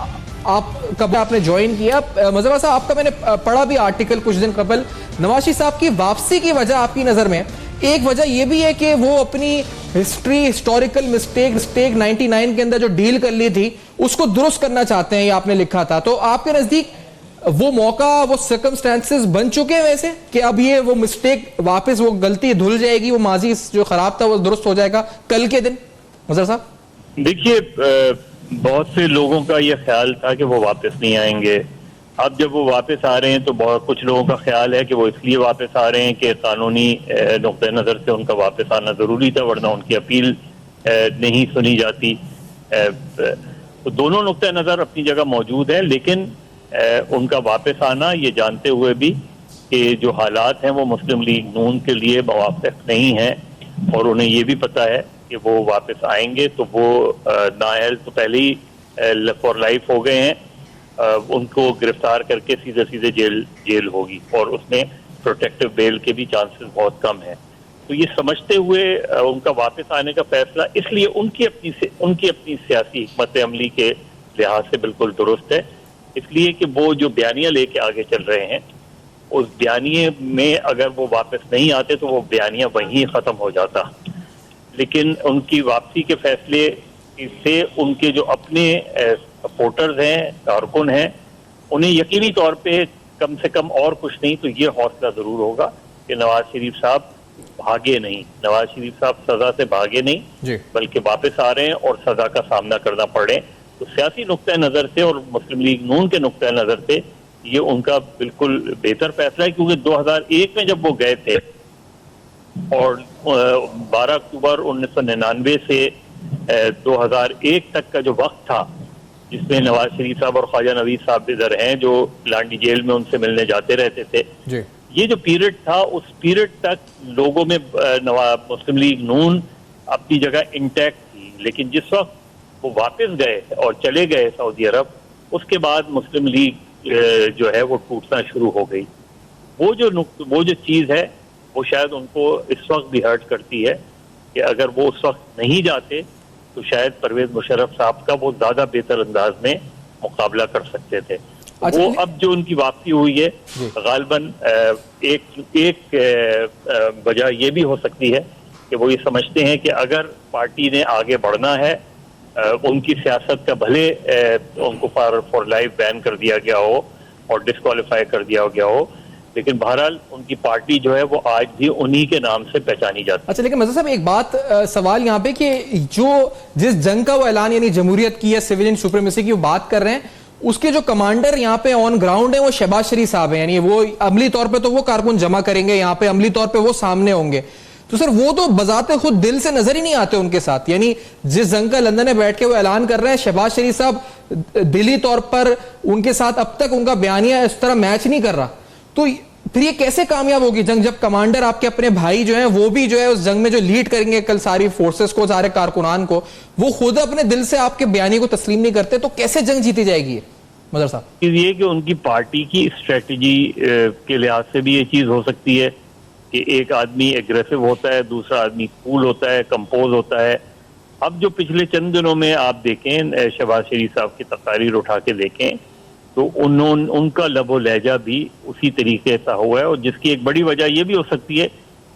आप कब आपने ज्वाइन किया? मजहर अब्बास साहब, आपका मैंने पढ़ा भी आर्टिकल कुछ दिन कबल, नवाज शरीफ साहब की वापसी की वजह आपकी नज़र में एक वजह यह भी है कि वो अपनी हिस्टोरिकल मिस्टेक 99 के अंदर जो डील कर ली थी उसको दुरुस्त करना चाहते हैं, ये आपने लिखा था। तो आपके नजदीक वो मौका, वो सर्कमस्टेंसेस बन चुके हैं वैसे कि अब ये वो मिस्टेक वापस, वो गलती धुल जाएगी, वो माजी जो खराब था वो दुरुस्त हो जाएगा कल के दिन? मजहर साहब देखिए, बहुत से लोगों का ये ख्याल था कि वो वापस नहीं आएंगे। अब जब वो वापस आ रहे हैं तो बहुत कुछ लोगों का ख्याल है कि वो इसलिए वापस आ रहे हैं कि कानूनी नुक्ते नज़र से उनका वापस आना ज़रूरी था, वरना उनकी अपील नहीं सुनी जाती। तो दोनों नुक्ते नज़र अपनी जगह मौजूद है, लेकिन उनका वापस आना ये जानते हुए भी कि जो हालात हैं वो मुस्लिम लीग नून के लिए मुवाफिक नहीं है और उन्हें ये भी पता है कि वो वापस आएंगे तो वो नाअहल तो पहले ही फॉर लाइफ हो गए हैं, उनको गिरफ्तार करके सीधे जेल होगी और उसमें प्रोटेक्टिव बेल के भी चांसेस बहुत कम है। तो ये समझते हुए उनका वापस आने का फैसला इसलिए उनकी अपनी सियासी हिकमत अमली के लिहाज से बिल्कुल दुरुस्त है, इसलिए कि वो जो बयानिया लेके आगे चल रहे हैं उस बयानिए में अगर वो वापस नहीं आते तो वो बयानिया वहीं ख़त्म हो जाता। लेकिन उनकी वापसी के फैसले से उनके जो अपने सपोर्टर्स हैं, कारकुन हैं, उन्हें यकीनी तौर पे कम से कम और कुछ नहीं तो ये हौसला ज़रूर होगा कि नवाज शरीफ साहब भागे नहीं, नवाज शरीफ साहब सज़ा से भागे नहीं बल्कि वापस आ रहे हैं और सज़ा का सामना करना पड़े। तो सियासी नुक्ते नज़र से और मुस्लिम लीग नून के नुक्ते नज़र से ये उनका बिल्कुल बेहतर फैसला है, क्योंकि 2001 में जब वो गए थे और 12 अक्टूबर 1999 से 2001 तक का जो वक्त था जिसमें नवाज शरीफ साहब और ख्वाजा नवीद साहब इधर हैं जो लांडी जेल में उनसे मिलने जाते रहते थे, ये जो पीरियड था उस पीरियड तक लोगों में मुस्लिम लीग नून अपनी जगह इंटैक्ट थी। लेकिन जिस वक्त वो वापस गए और चले गए सऊदी अरब उसके बाद मुस्लिम लीग जो है वो टूटना शुरू हो गई। वो जो चीज़ है वो शायद उनको इस वक्त भी हर्ट करती है कि अगर वो उस वक्त नहीं जाते तो शायद परवेज मुशर्रफ साहब का वो ज़्यादा बेहतर अंदाज में मुकाबला कर सकते थे। अच्छा, वो अब जो उनकी वापसी हुई है गालिबन एक वजह ये भी हो सकती है कि वो ये समझते हैं कि अगर पार्टी ने आगे बढ़ना है, उनकी सियासत का भले उनको फॉर लाइफ बैन कर दिया गया हो और डिस्क्वालीफाई कर दिया गया हो, लेकिन बहरहाल उनकी पार्टी जो है वो आज भी उन्हीं के नाम से पहचानी जाती है। अच्छा, लेकिन मज़हर साहब एक बात सवाल यहाँ पे कि जिस जंग का वो ऐलान यानी जमहूरियत की है, सिविलियन सुप्रीमेसी की वो बात कर रहे हैं, उसके जो कमांडर यहाँ पे ऑन ग्राउंड है वो शहबाज शरीफ साहब हैं, यानी वो अमली तौर पे तो वो कारकुन जमा करेंगे, यहाँ पे अमली तौर पे वो सामने होंगे। तो सर वो तो बजाते खुद दिल से नजर ही नहीं आते उनके साथ, यानी जिस जंग का लंदन में बैठ के वो ऐलान कर रहे हैं, शहबाज शरीफ साहब दिली तौर पर उनके साथ अब तक उनका बयानिया इस तरह मैच नहीं कर रहा। तो फिर ये कैसे कामयाब होगी जंग जब कमांडर आपके अपने भाई जो हैं वो भी जो है उस जंग में जो लीड करेंगे कल सारी फोर्सेस को, सारे कारकुनान को, वो खुद अपने दिल से आपके बयानी को तस्लीम नहीं करते, तो कैसे जंग जीती जाएगी मदर साहब? ये कि उनकी पार्टी की स्ट्रेटजी के लिहाज से भी ये चीज हो सकती है कि एक आदमी एग्रेसिव होता है, दूसरा आदमी कूल होता है, कंपोज होता है। अब जो पिछले चंद दिनों में आप देखें शहबाज शरीफ साहब की तकारीर उठा के देखें तो उनका लबो लहजा भी उसी तरीके का हुआ है, और जिसकी एक बड़ी वजह यह भी हो सकती है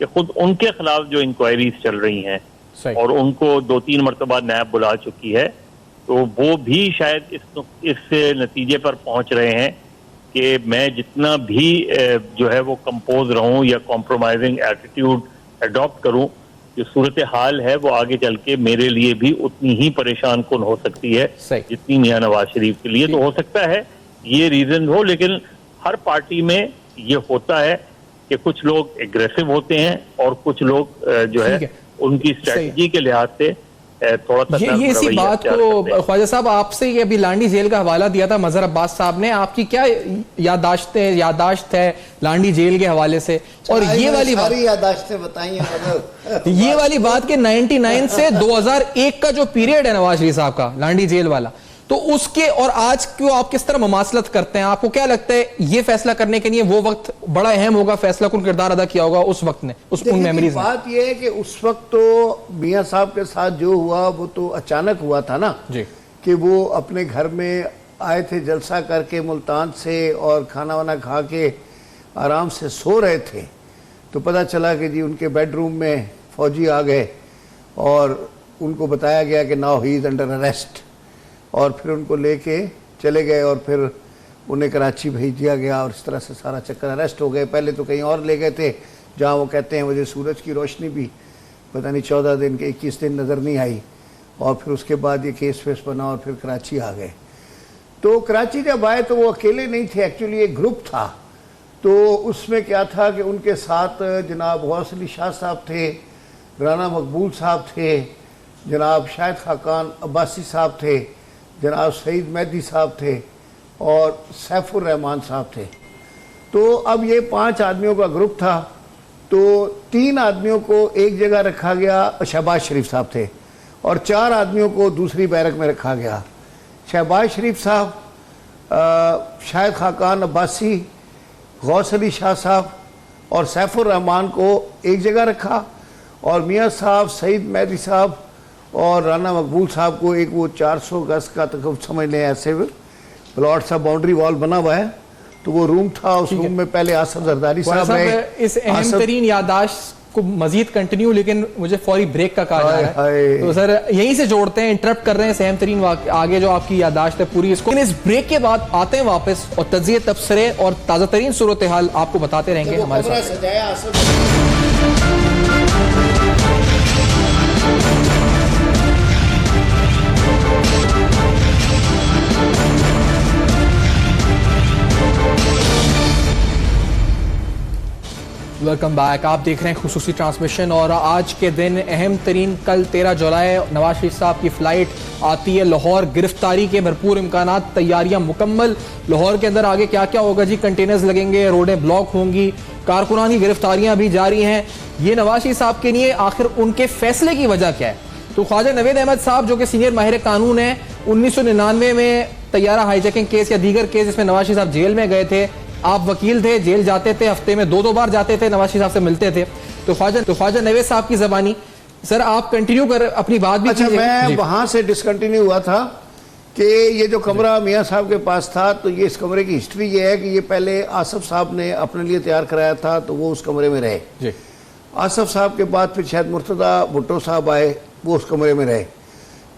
कि खुद उनके खिलाफ जो इंक्वायरीज चल रही हैं और उनको 2-3 मरतबा नैब बुला चुकी है, तो वो भी शायद इस नतीजे पर पहुंच रहे हैं कि मैं जितना भी जो है वो कंपोज रहूं या कॉम्प्रोमाइजिंग एटीट्यूड अडॉप्ट करूं, जो सूरत हाल है वो आगे चल के मेरे लिए भी उतनी ही परेशान कुन हो सकती है जितनी मियां नवाज शरीफ के लिए। तो हो सकता है ये रीजन हो, लेकिन हर पार्टी में ये होता है कि कुछ लोग एग्रेसिव होते हैं और कुछ लोग जो है उनकी स्ट्रेटजी के लिहाज से थोड़ा सा ये इसी बात को ख्वाजा साहब आपसे ये अभी लांडी जेल का हवाला दिया था मजहर अब्बास साहब ने, आपकी क्या यादाश्त है लांडी जेल के हवाले से? और ये वाली यादाश्तें बताइए ये वाली बात के 99 से 2001 का जो पीरियड है नवाज शरीफ साहब का लांडी जेल वाला, तो उसके और आज क्यों आप किस तरह मुमासलत करते हैं? आपको क्या लगता है ये फैसला करने के लिए वो वक्त बड़ा अहम होगा, फैसला कौन किरदार अदा किया होगा उस वक्त ने, उन मेमोरीज में? बात ये है कि उस वक्त तो मियां साहब के साथ जो हुआ वो तो अचानक हुआ था ना जी, कि वो अपने घर में आए थे जलसा करके मुल्तान से और खाना वाना खा के आराम से सो रहे थे, तो पता चला कि जी उनके बेडरूम में फौजी आ गए और उनको बताया गया कि now he is under arrest, और फिर उनको लेके चले गए और फिर उन्हें कराची भेज दिया गया और इस तरह से सारा चक्कर, अरेस्ट हो गए। पहले तो कहीं और ले गए थे जहाँ वो कहते हैं मुझे सूरज की रोशनी भी पता नहीं 14 दिन के 21 दिन नज़र नहीं आई, और फिर उसके बाद ये केस वेस बना और फिर कराची आ गए। तो कराची जब आए तो वो अकेले नहीं थे, एक्चुअली एक ग्रुप था। तो उसमें क्या था कि उनके साथ जनाब गौस अली शाह साहब थे, राना मकबूल साहब थे, जनाब शाहिद खाकान अब्बासी साहब थे, जनाब सईद मेहदी साहब थे और सैफुर रहमान साहब थे। तो अब ये 5 आदमियों का ग्रुप था, तो 3 आदमियों को एक जगह रखा गया, शहबाज शरीफ साहब थे, और 4 आदमियों को दूसरी बैरक में रखा गया। शहबाज शरीफ साहब, शाहिद खाकान अब्बासी, गौस अली शाह साहब और सैफुर रहमान को एक जगह रखा, और मियाँ साहब, सईद मेहदी साहब और राना मकबूल साहब को एक वो 400 गज का तक समझ लें ऐसे प्लॉट सा बाउंड्री वॉल बना हुआ है, तो वो रूम था। उस रूम में पहले आसफ जरदारी साहब रहे। इस अहम तरीन यादाश्त को मजीद कंटिन्यू, लेकिन मुझे फौरी ब्रेक का कहा जा रहा है, तो सर यहीं से जोड़ते हैं, इंटरप्ट कर रहे हैं इस अहम तरीन आगे जो आपकी यादाश्त है पूरी, इसको इस ब्रेक के बाद आते हैं वापस और तज्जिए तबसरे और ताज़ा तरीन सूरत हाल आपको बताते रहेंगे हमारे साथ। वेलकम बैक, आप देख रहे हैं खुसूसी ट्रांसमिशन। और आज के दिन अहम तरीन, कल 13 जुलाई नवाज शरीफ साहब की फ़्लाइट आती है लाहौर, गिरफ्तारी के भरपूर इम्कानात, तैयारियां मुकम्मल। लाहौर के अंदर आगे क्या क्या होगा जी? कंटेनर्स लगेंगे, रोडें ब्लॉक होंगी, कारकुनान की गिरफ्तारियां भी जारी हैं। ये नवाज शरीफ साहब के लिए आखिर उनके फैसले की वजह क्या है? तो ख्वाजा नवेद अहमद साहब जो कि सीनियर माहिर कानून है, 1999 में तैयारा हाईजैकिंग केस या दीगर केस जिसमें नवाज शरीफ साहब जेल में गए थे, आप वकील थे, जेल जाते थे, हफ्ते में 2-2 बार जाते थे, नवाज शरीफ साहब से मिलते थे, तो ख्वाजा नवेद साहब की जबानी। सर आप कंटिन्यू कर अपनी बात भी। अच्छा, मैं वहां से डिसकंटिन्यू हुआ था कि ये जो कमरा मियां साहब के पास था, तो ये इस कमरे की हिस्ट्री ये है कि ये पहले आसफ साहब ने अपने लिए तैयार कराया था, तो वो उस कमरे में रहे जी। आसफ साहब के बाद फिर शायद मुर्तज़ा भुट्टो साहब आए, वो उस कमरे में रहे।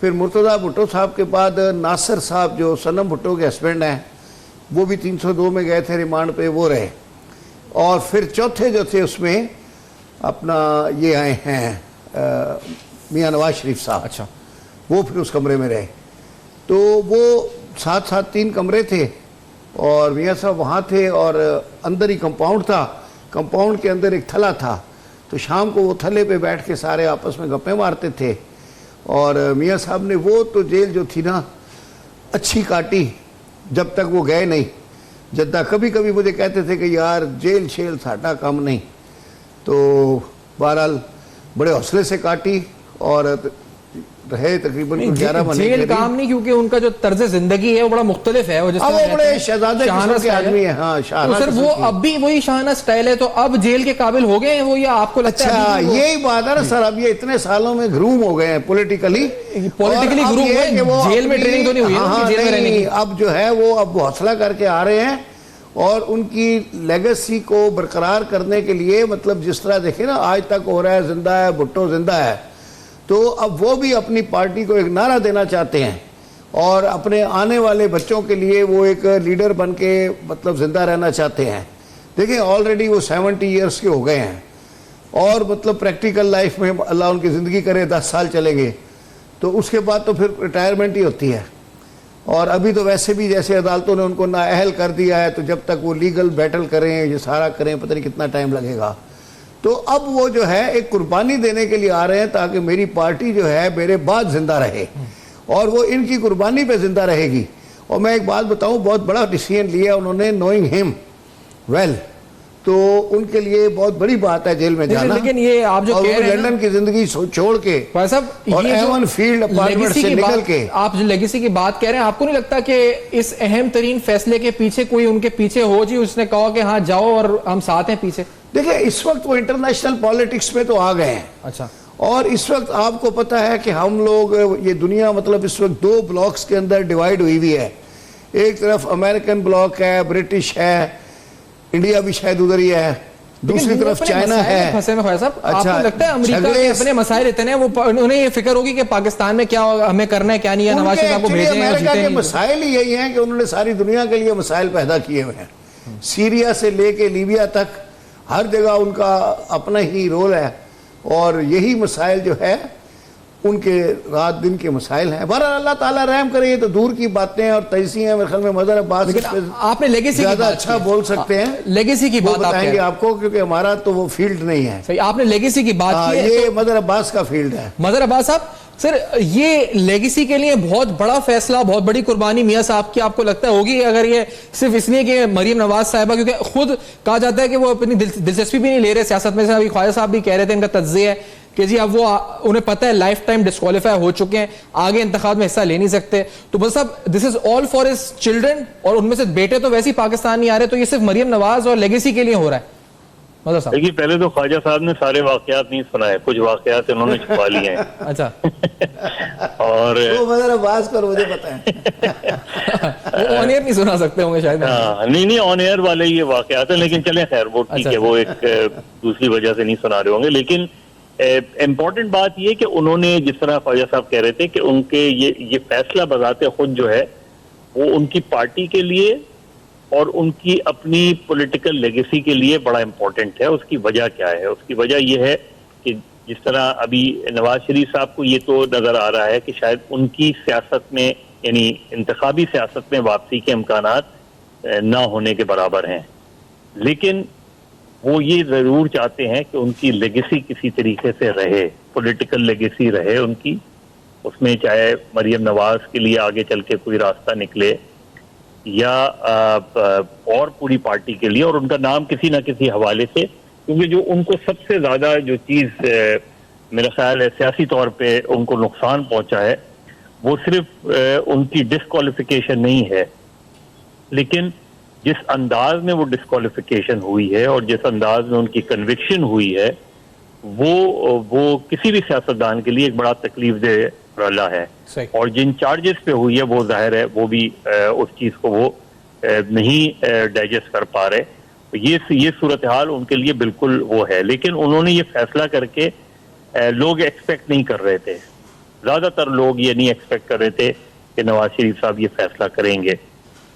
फिर मुर्तज़ा भुट्टो साहब के बाद नासिर साहब जो सनम भुट्टो के हस्बैंड हैं, वो भी 302 में गए थे रिमांड पे, वो रहे। और फिर चौथे जो थे उसमें अपना ये आए हैं मियां नवाज शरीफ साहब। अच्छा, वो फिर उस कमरे में रहे। तो वो साथ साथ 3 कमरे थे और मियां साहब वहाँ थे और अंदर ही कंपाउंड था, कंपाउंड के अंदर एक थला था, तो शाम को वो थले पे बैठ के सारे आपस में गप्पे मारते थे। और मियां साहब ने वो तो जेल जो थी ना अच्छी काटी जब तक वो गए नहीं। जद्दा कभी कभी मुझे कहते थे कि यार जेल शेल साटा काम नहीं, तो बहरहाल बड़े हौसले से काटी और रहे तकरीबन 11 महीने। जेल काम नहीं, क्योंकि उनका जो तर्ज जिंदगी है वो बड़ा मुख्तलिफ है। वो बड़े शहजादे किस्म के आदमी है। हाँ, तो सर वो अब भी वही शाहना स्टाइल है, तो अब जेल के काबिल हो गए हैं वो, या आपको लगता है? अच्छा, यही बात है ना सर, अब ये इतने सालों में ग्रूम हो गए हैं पॉलिटिकली ग्रूम हुए, जेल में ट्रेनिंग तो नहीं हुई है जेल में रहने की। अब जो है वो अब हौसला करके आ रहे हैं और उनकी लेगेसी को बरकरार करने के लिए, मतलब जिस तरह देखे ना आज तक हो रहा है, जिंदा है भुट्टो, जिंदा है, तो अब वो भी अपनी पार्टी को एक नारा देना चाहते हैं और अपने आने वाले बच्चों के लिए वो एक लीडर बन के मतलब जिंदा रहना चाहते हैं। देखिए ऑलरेडी वो 70 ईयर्स के हो गए हैं और मतलब प्रैक्टिकल लाइफ में अल्लाह उनकी ज़िंदगी करे 10 साल चलेंगे, तो उसके बाद तो फिर रिटायरमेंट ही होती है। और अभी तो वैसे भी जैसे अदालतों ने उनको नाअहल कर दिया है, तो जब तक वो लीगल बैटल करें, ये सारा करें, पता नहीं कितना टाइम लगेगा। तो अब वो जो है एक कुर्बानी देने के लिए आ रहे हैं ताकि मेरी पार्टी जो है मेरे बाद जिंदा रहे, और वो इनकी कुर्बानी पे जिंदा रहेगी। और मैं एक बात बताऊं, बहुत बड़ा डिसीजन लिया उन्होंने, नोइंग हिम वेल, तो उनके लिए बहुत बड़ी बात है जेल में जाना। लेकिन ये आप जो कह रहे हैं लंदन की जिंदगी छोड़ के और एवन फील्ड अपार्टमेंट से निकल के, आप जो लेगेसी की बात कह रहे हैं, आपको नहीं लगता कि इस अहम तरीन फैसले के पीछे कोई उनके पीछे हो जी, उसने कहा कि हाँ जाओ और हम साथ हैं पीछे? देखिए इस वक्त वो इंटरनेशनल पॉलिटिक्स में तो आ गए हैं। अच्छा, और इस वक्त आपको पता है कि हम लोग, ये दुनिया मतलब इस वक्त 2 ब्लॉक्स के अंदर डिवाइड हुई हुई है। एक तरफ अमेरिकन ब्लॉक है, ब्रिटिश है, इंडिया भी शायद उधर ही है, दूसरी तरफ चाइना है। फंसे में साहब, आपको लगता है अमेरिका के अपने मसाइल इतने हैं, वो उन्हें ये फिक्र होगी कि पाकिस्तान में क्या हमें करना है क्या नहीं है, नवाज शरीफ साहब को भेजें? अमेरिका के मसाइल ही यही हैं कि उन्होंने सारी दुनिया के लिए मसाइल पैदा किए हुए हैं, सीरिया से लेके लीबिया तक हर जगह उनका अपना ही रोल है, और यही मसाइल जो है उनके रात दिन के मसाइल हैं। बहरहाल अल्लाह ताला रहम करे, ये तो दूर की बातें हैं और तैसी हैं, मेरे ख्याल में मदर अब्बास आपने लेगेसी ज्यादा अच्छा बोल सकते हैं, लेगेसी की बात बताएंगे आपको, क्योंकि हमारा तो वो फील्ड नहीं है। सही, आपने लेगेसी की बात की है, ये तो मदर अब्बास का फील्ड है। मदर अब्बास साहब, सर ये लेगेसी के लिए बहुत बड़ा फैसला, बहुत बड़ी कुर्बानी मियां साहब की आपको लगता होगी, अगर ये सिर्फ इसलिए कि मरियम नवाज साहिबा, क्योंकि खुद कहा जाता है कि वो अपनी दिलचस्पी भी नहीं ले रहे सियासत में, अभी ख्वाजा साहब भी कह रहे थे, इनका तज्जिया है कि जी अब वो उन्हें पता है लाइफ टाइम डिस्क्वालीफाई हो चुके हैं, आगे इंतखाब में हिस्सा ले नहीं सकते, तो बस अब this is all for his children, और उनमें से बेटे तो वैसे ही पाकिस्तान नहीं आ रहे, तो ये सिर्फ मरियम नवाज और लेगेसी के लिए हो रहा है? देखिए पहले तो ख्वाजा साहब ने सारे वाकयात नहीं सुनाए, कुछ वाकयात उन्होंने छुपा लिए हैं। अच्छा और वो मदर अब्बास को मुझे पता है वो ऑन एयर नहीं सुना सकते होंगे शायद। नहीं ऑन एयर वाले ये वाकयात है, लेकिन चलें खैर वो ठीक है, वो एक दूसरी वजह से नहीं सुना रहे होंगे। लेकिन इम्पोर्टेंट बात ये कि उन्होंने जिस तरह ख्वाजा साहब कह रहे थे कि उनके ये फैसला बजाते खुद जो है वो उनकी पार्टी के लिए और उनकी अपनी पॉलिटिकल लेगेसी के लिए बड़ा इम्पोर्टेंट है। उसकी वजह क्या है? उसकी वजह यह है कि जिस तरह अभी नवाज शरीफ साहब को ये तो नजर आ रहा है कि शायद उनकी सियासत में, यानी इंतखाबी सियासत में वापसी के इम्कानात ना होने के बराबर हैं, लेकिन वो ये जरूर चाहते हैं कि उनकी लेगेसी किसी तरीके से रहे, पॉलिटिकल लेगेसी रहे उनकी, उसमें चाहे मरियम नवाज के लिए आगे चल के कोई रास्ता निकले या और पूरी पार्टी के लिए, और उनका नाम किसी ना किसी हवाले से, क्योंकि जो उनको सबसे ज्यादा जो चीज मेरा ख्याल है सियासी तौर पे उनको नुकसान पहुंचा है वो सिर्फ उनकी डिस्क्वालिफिकेशन नहीं है, लेकिन जिस अंदाज में वो डिस्क्वालिफिकेशन हुई है और जिस अंदाज में उनकी कन्विक्शन हुई है वो किसी भी सियासतदान के लिए एक बड़ा तकलीफ दे रला है। और जिन चार्जेस पे हुई है वो जाहिर है वो भी उस चीज को वो नहीं डाइजेस्ट कर पा रहे। तो ये सूरत हाल उनके लिए बिल्कुल वो है, लेकिन उन्होंने ये फैसला करके लोग एक्सपेक्ट नहीं कर रहे थे, ज्यादातर लोग ये नहीं एक्सपेक्ट कर रहे थे कि नवाज शरीफ साहब ये फैसला करेंगे।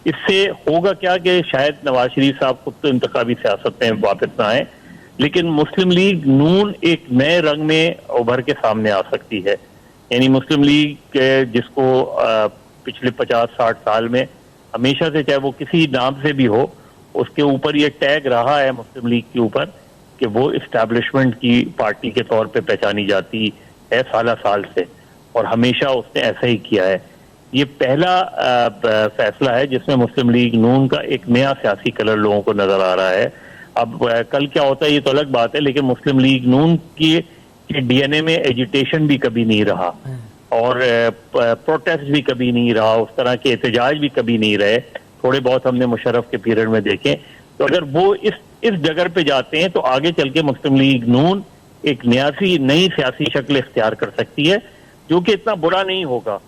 इससे होगा क्या कि शायद नवाज शरीफ साहब खुद तो इंतखाबी सियासत में वापस ना आए, लेकिन मुस्लिम लीग नून एक नए रंग में उभर के सामने आ सकती है। यानी मुस्लिम लीग जिसको पिछले 50-60 साल में हमेशा से, चाहे वो किसी नाम से भी हो, उसके ऊपर ये टैग रहा है मुस्लिम लीग के ऊपर कि वो इस्टेब्लिशमेंट की पार्टी के तौर पे पहचानी जाती है साल से, और हमेशा उसने ऐसा ही किया है। ये पहला फैसला है जिसमें मुस्लिम लीग नून का एक नया सियासी कलर लोगों को नजर आ रहा है। अब कल क्या होता है ये तो अलग बात है, लेकिन मुस्लिम लीग नून की डीएनए में एजिटेशन भी कभी नहीं रहा और प्रोटेस्ट भी कभी नहीं रहा, उस तरह के एहतजाज भी कभी नहीं रहे। थोड़े बहुत हमने मुशर्रफ के पीरियड में देखे। तो अगर वो इस जगह पे जाते हैं तो आगे चल के मुस्लिम लीग नून एक नई सियासी शक्ल इख्तियार कर सकती है, जो कि इतना बुरा नहीं होगा।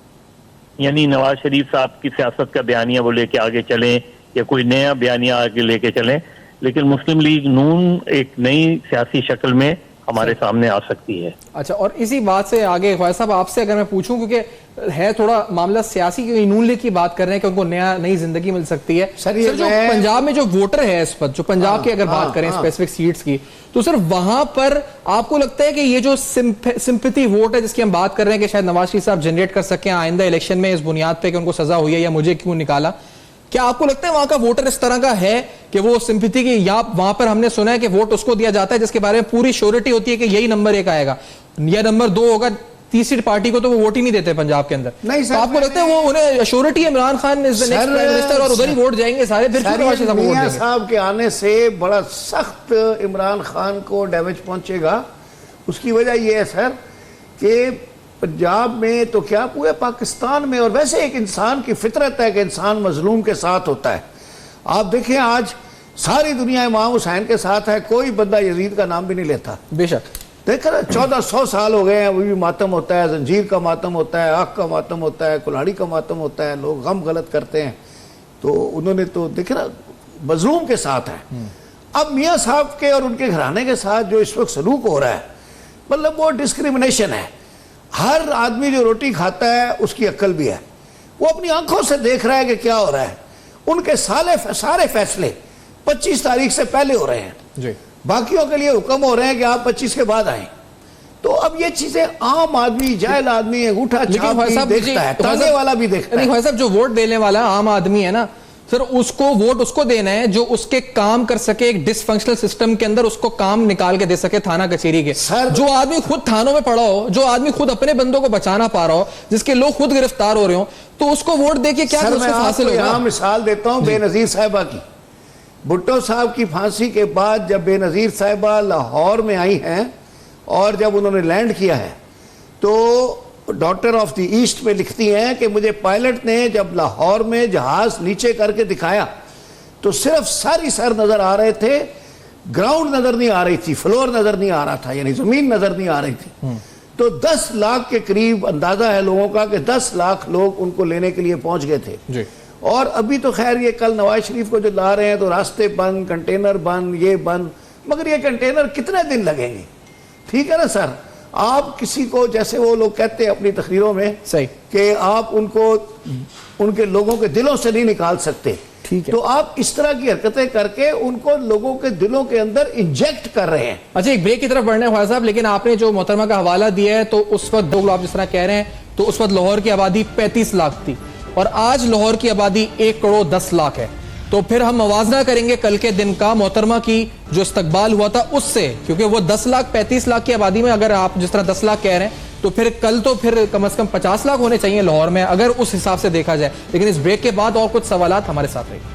यानी नवाज शरीफ साहब की सियासत का बयानिया वो लेके आगे चलें या कोई नया बयानिया आगे लेके चलें, लेकिन मुस्लिम लीग नून एक नई सियासी शक्ल में हमारे सामने आ सकती है। अच्छा, और इसी बात से आगे ख्वाजा साहब आपसे अगर मैं पूछूं, क्योंकि है थोड़ा मामला सियासी, क्योंकि नून लीग की बात कर रहे हैं कि उनको नई जिंदगी मिल सकती है। सर जो पंजाब में जो वोटर है इस वक्त, जो पंजाब की अगर बात करें स्पेसिफिक सीट्स की, तो सर वहां पर आपको लगता है कि ये जो सिंपैथी वोट है जिसकी हम बात कर रहे हैं कि शायद नवाज शरीफ साहब जनरेट कर सकें आइंदा इलेक्शन में इस बुनियाद पे कि उनको सजा हुई है या मुझे क्यों निकाला, क्या आपको लगता है वहां का वोटर इस तरह का है कि वो सिंपैथी की, या वहां पर हमने सुना है कि वोट उसको दिया जाता है जिसके बारे में पूरी श्योरिटी होती है कि यही नंबर 1 आएगा या नंबर 2 होगा, तीसरी पार्टी को तो वो वोट ही नहीं देते पंजाब के अंदर? नहीं सर, तो आपको लगता है वो उन्हें श्योरिटी है Imran Khan is the next prime minister और उधर ही वोट जाएंगे सारे? फिर मियां साहब के आने से बड़ा सख्त इमरान खान को डैमेज पहुंचेगा। उसकी वजह यह है सर कि पंजाब में तो क्या पूरे पाकिस्तान में, और वैसे एक इंसान की फितरत है कि इंसान मजलूम के साथ होता है। आप देखें आज सारी दुनिया इमाम हुसैन के साथ है, कोई बंदा यजीद का नाम भी नहीं लेता। बेशक देख रहे 1400 साल हो गए हैं, अभी भी मातम होता है, जंजीर का मातम होता है, आग का मातम होता है, कुल्हाड़ी का मातम होता है, लोग गम गलत करते हैं। तो उन्होंने तो देखे ना मजलूम के साथ है। अब मियाँ साहब के और उनके घराने के साथ जो इस वक्त सलूक हो रहा है, मतलब वो डिस्क्रिमिनेशन है। हर आदमी जो रोटी खाता है उसकी अक्ल भी है, वो अपनी आंखों से देख रहा है कि क्या हो रहा है। उनके सारे फैसले 25 तारीख से पहले हो रहे हैं जी। बाकियों के लिए हुक्म हो रहे हैं कि आप 25 के बाद आए। तो अब ये चीजें आम आदमी, जाहिल आदमी, अंगूठा छाप भी देखता है, ताने वाला भी देखता है। भाई साहब जो वोट देने वाला आम आदमी है ना सर, उसको वोट उसको देना है जो उसके काम कर सके, एक डिसफंक्शनल सिस्टम के अंदर उसको काम निकाल के दे सके थाना कचेरी के। जो आदमी खुद थानों में पड़ा हो, जो आदमी खुद अपने बंदों को बचाना पा रहा हो, जिसके लोग खुद गिरफ्तार हो रहे हो, तो उसको वोट देके क्या हासिल होगा? यहां मिसाल देता हूं बेनजीर साहिबा की। भुट्टो साहब की फांसी के बाद जब बेनजीर साहिबा लाहौर में आई हैं और जब उन्होंने लैंड किया है, तो डॉक्टर ऑफ द ईस्ट में लिखती हैं कि मुझे पायलट ने जब लाहौर में जहाज नीचे करके दिखाया तो सिर्फ सारी सर नजर आ रहे थे, ग्राउंड नजर नहीं आ रही थी, फ्लोर नजर नहीं आ रहा था, यानी जमीन नजर नहीं आ रही थी। तो 10 लाख के करीब अंदाजा है लोगों का कि 10 लाख लोग उनको लेने के लिए पहुंच गए थे जी। और अभी तो खैर ये कल नवाज शरीफ को जो ला रहे हैं तो रास्ते बंद, कंटेनर बंद, ये बंद, मगर ये कंटेनर कितने दिन लगेंगे? ठीक है ना सर, आप किसी को, जैसे वो लोग कहते हैं अपनी तकरीरों में सही कि आप उनको उनके लोगों के दिलों से नहीं निकाल सकते, ठीक है, तो आप इस तरह की हरकतें करके उनको लोगों के दिलों के अंदर इंजेक्ट कर रहे हैं। अच्छा, एक ब्रेक की तरफ बढ़ने ख्वाजा साहब, लेकिन आपने जो मोहतरमा का हवाला दिया है तो उस वक्त दो आप जिस तरह कह रहे हैं, तो उस वक्त लाहौर की आबादी 35 लाख थी और आज लाहौर की आबादी 1 करोड़ 10 लाख है। तो फिर हम मवाजना करेंगे कल के दिन का मोहतरमा की जो इस्तकबाल हुआ था उससे, क्योंकि वो 10 लाख 35 लाख की आबादी में अगर आप जिस तरह 10 लाख कह रहे हैं तो फिर कल तो फिर कम से कम 50 लाख होने चाहिए लाहौर में, अगर उस हिसाब से देखा जाए। लेकिन इस ब्रेक के बाद और कुछ सवालात हमारे साथ रहिए।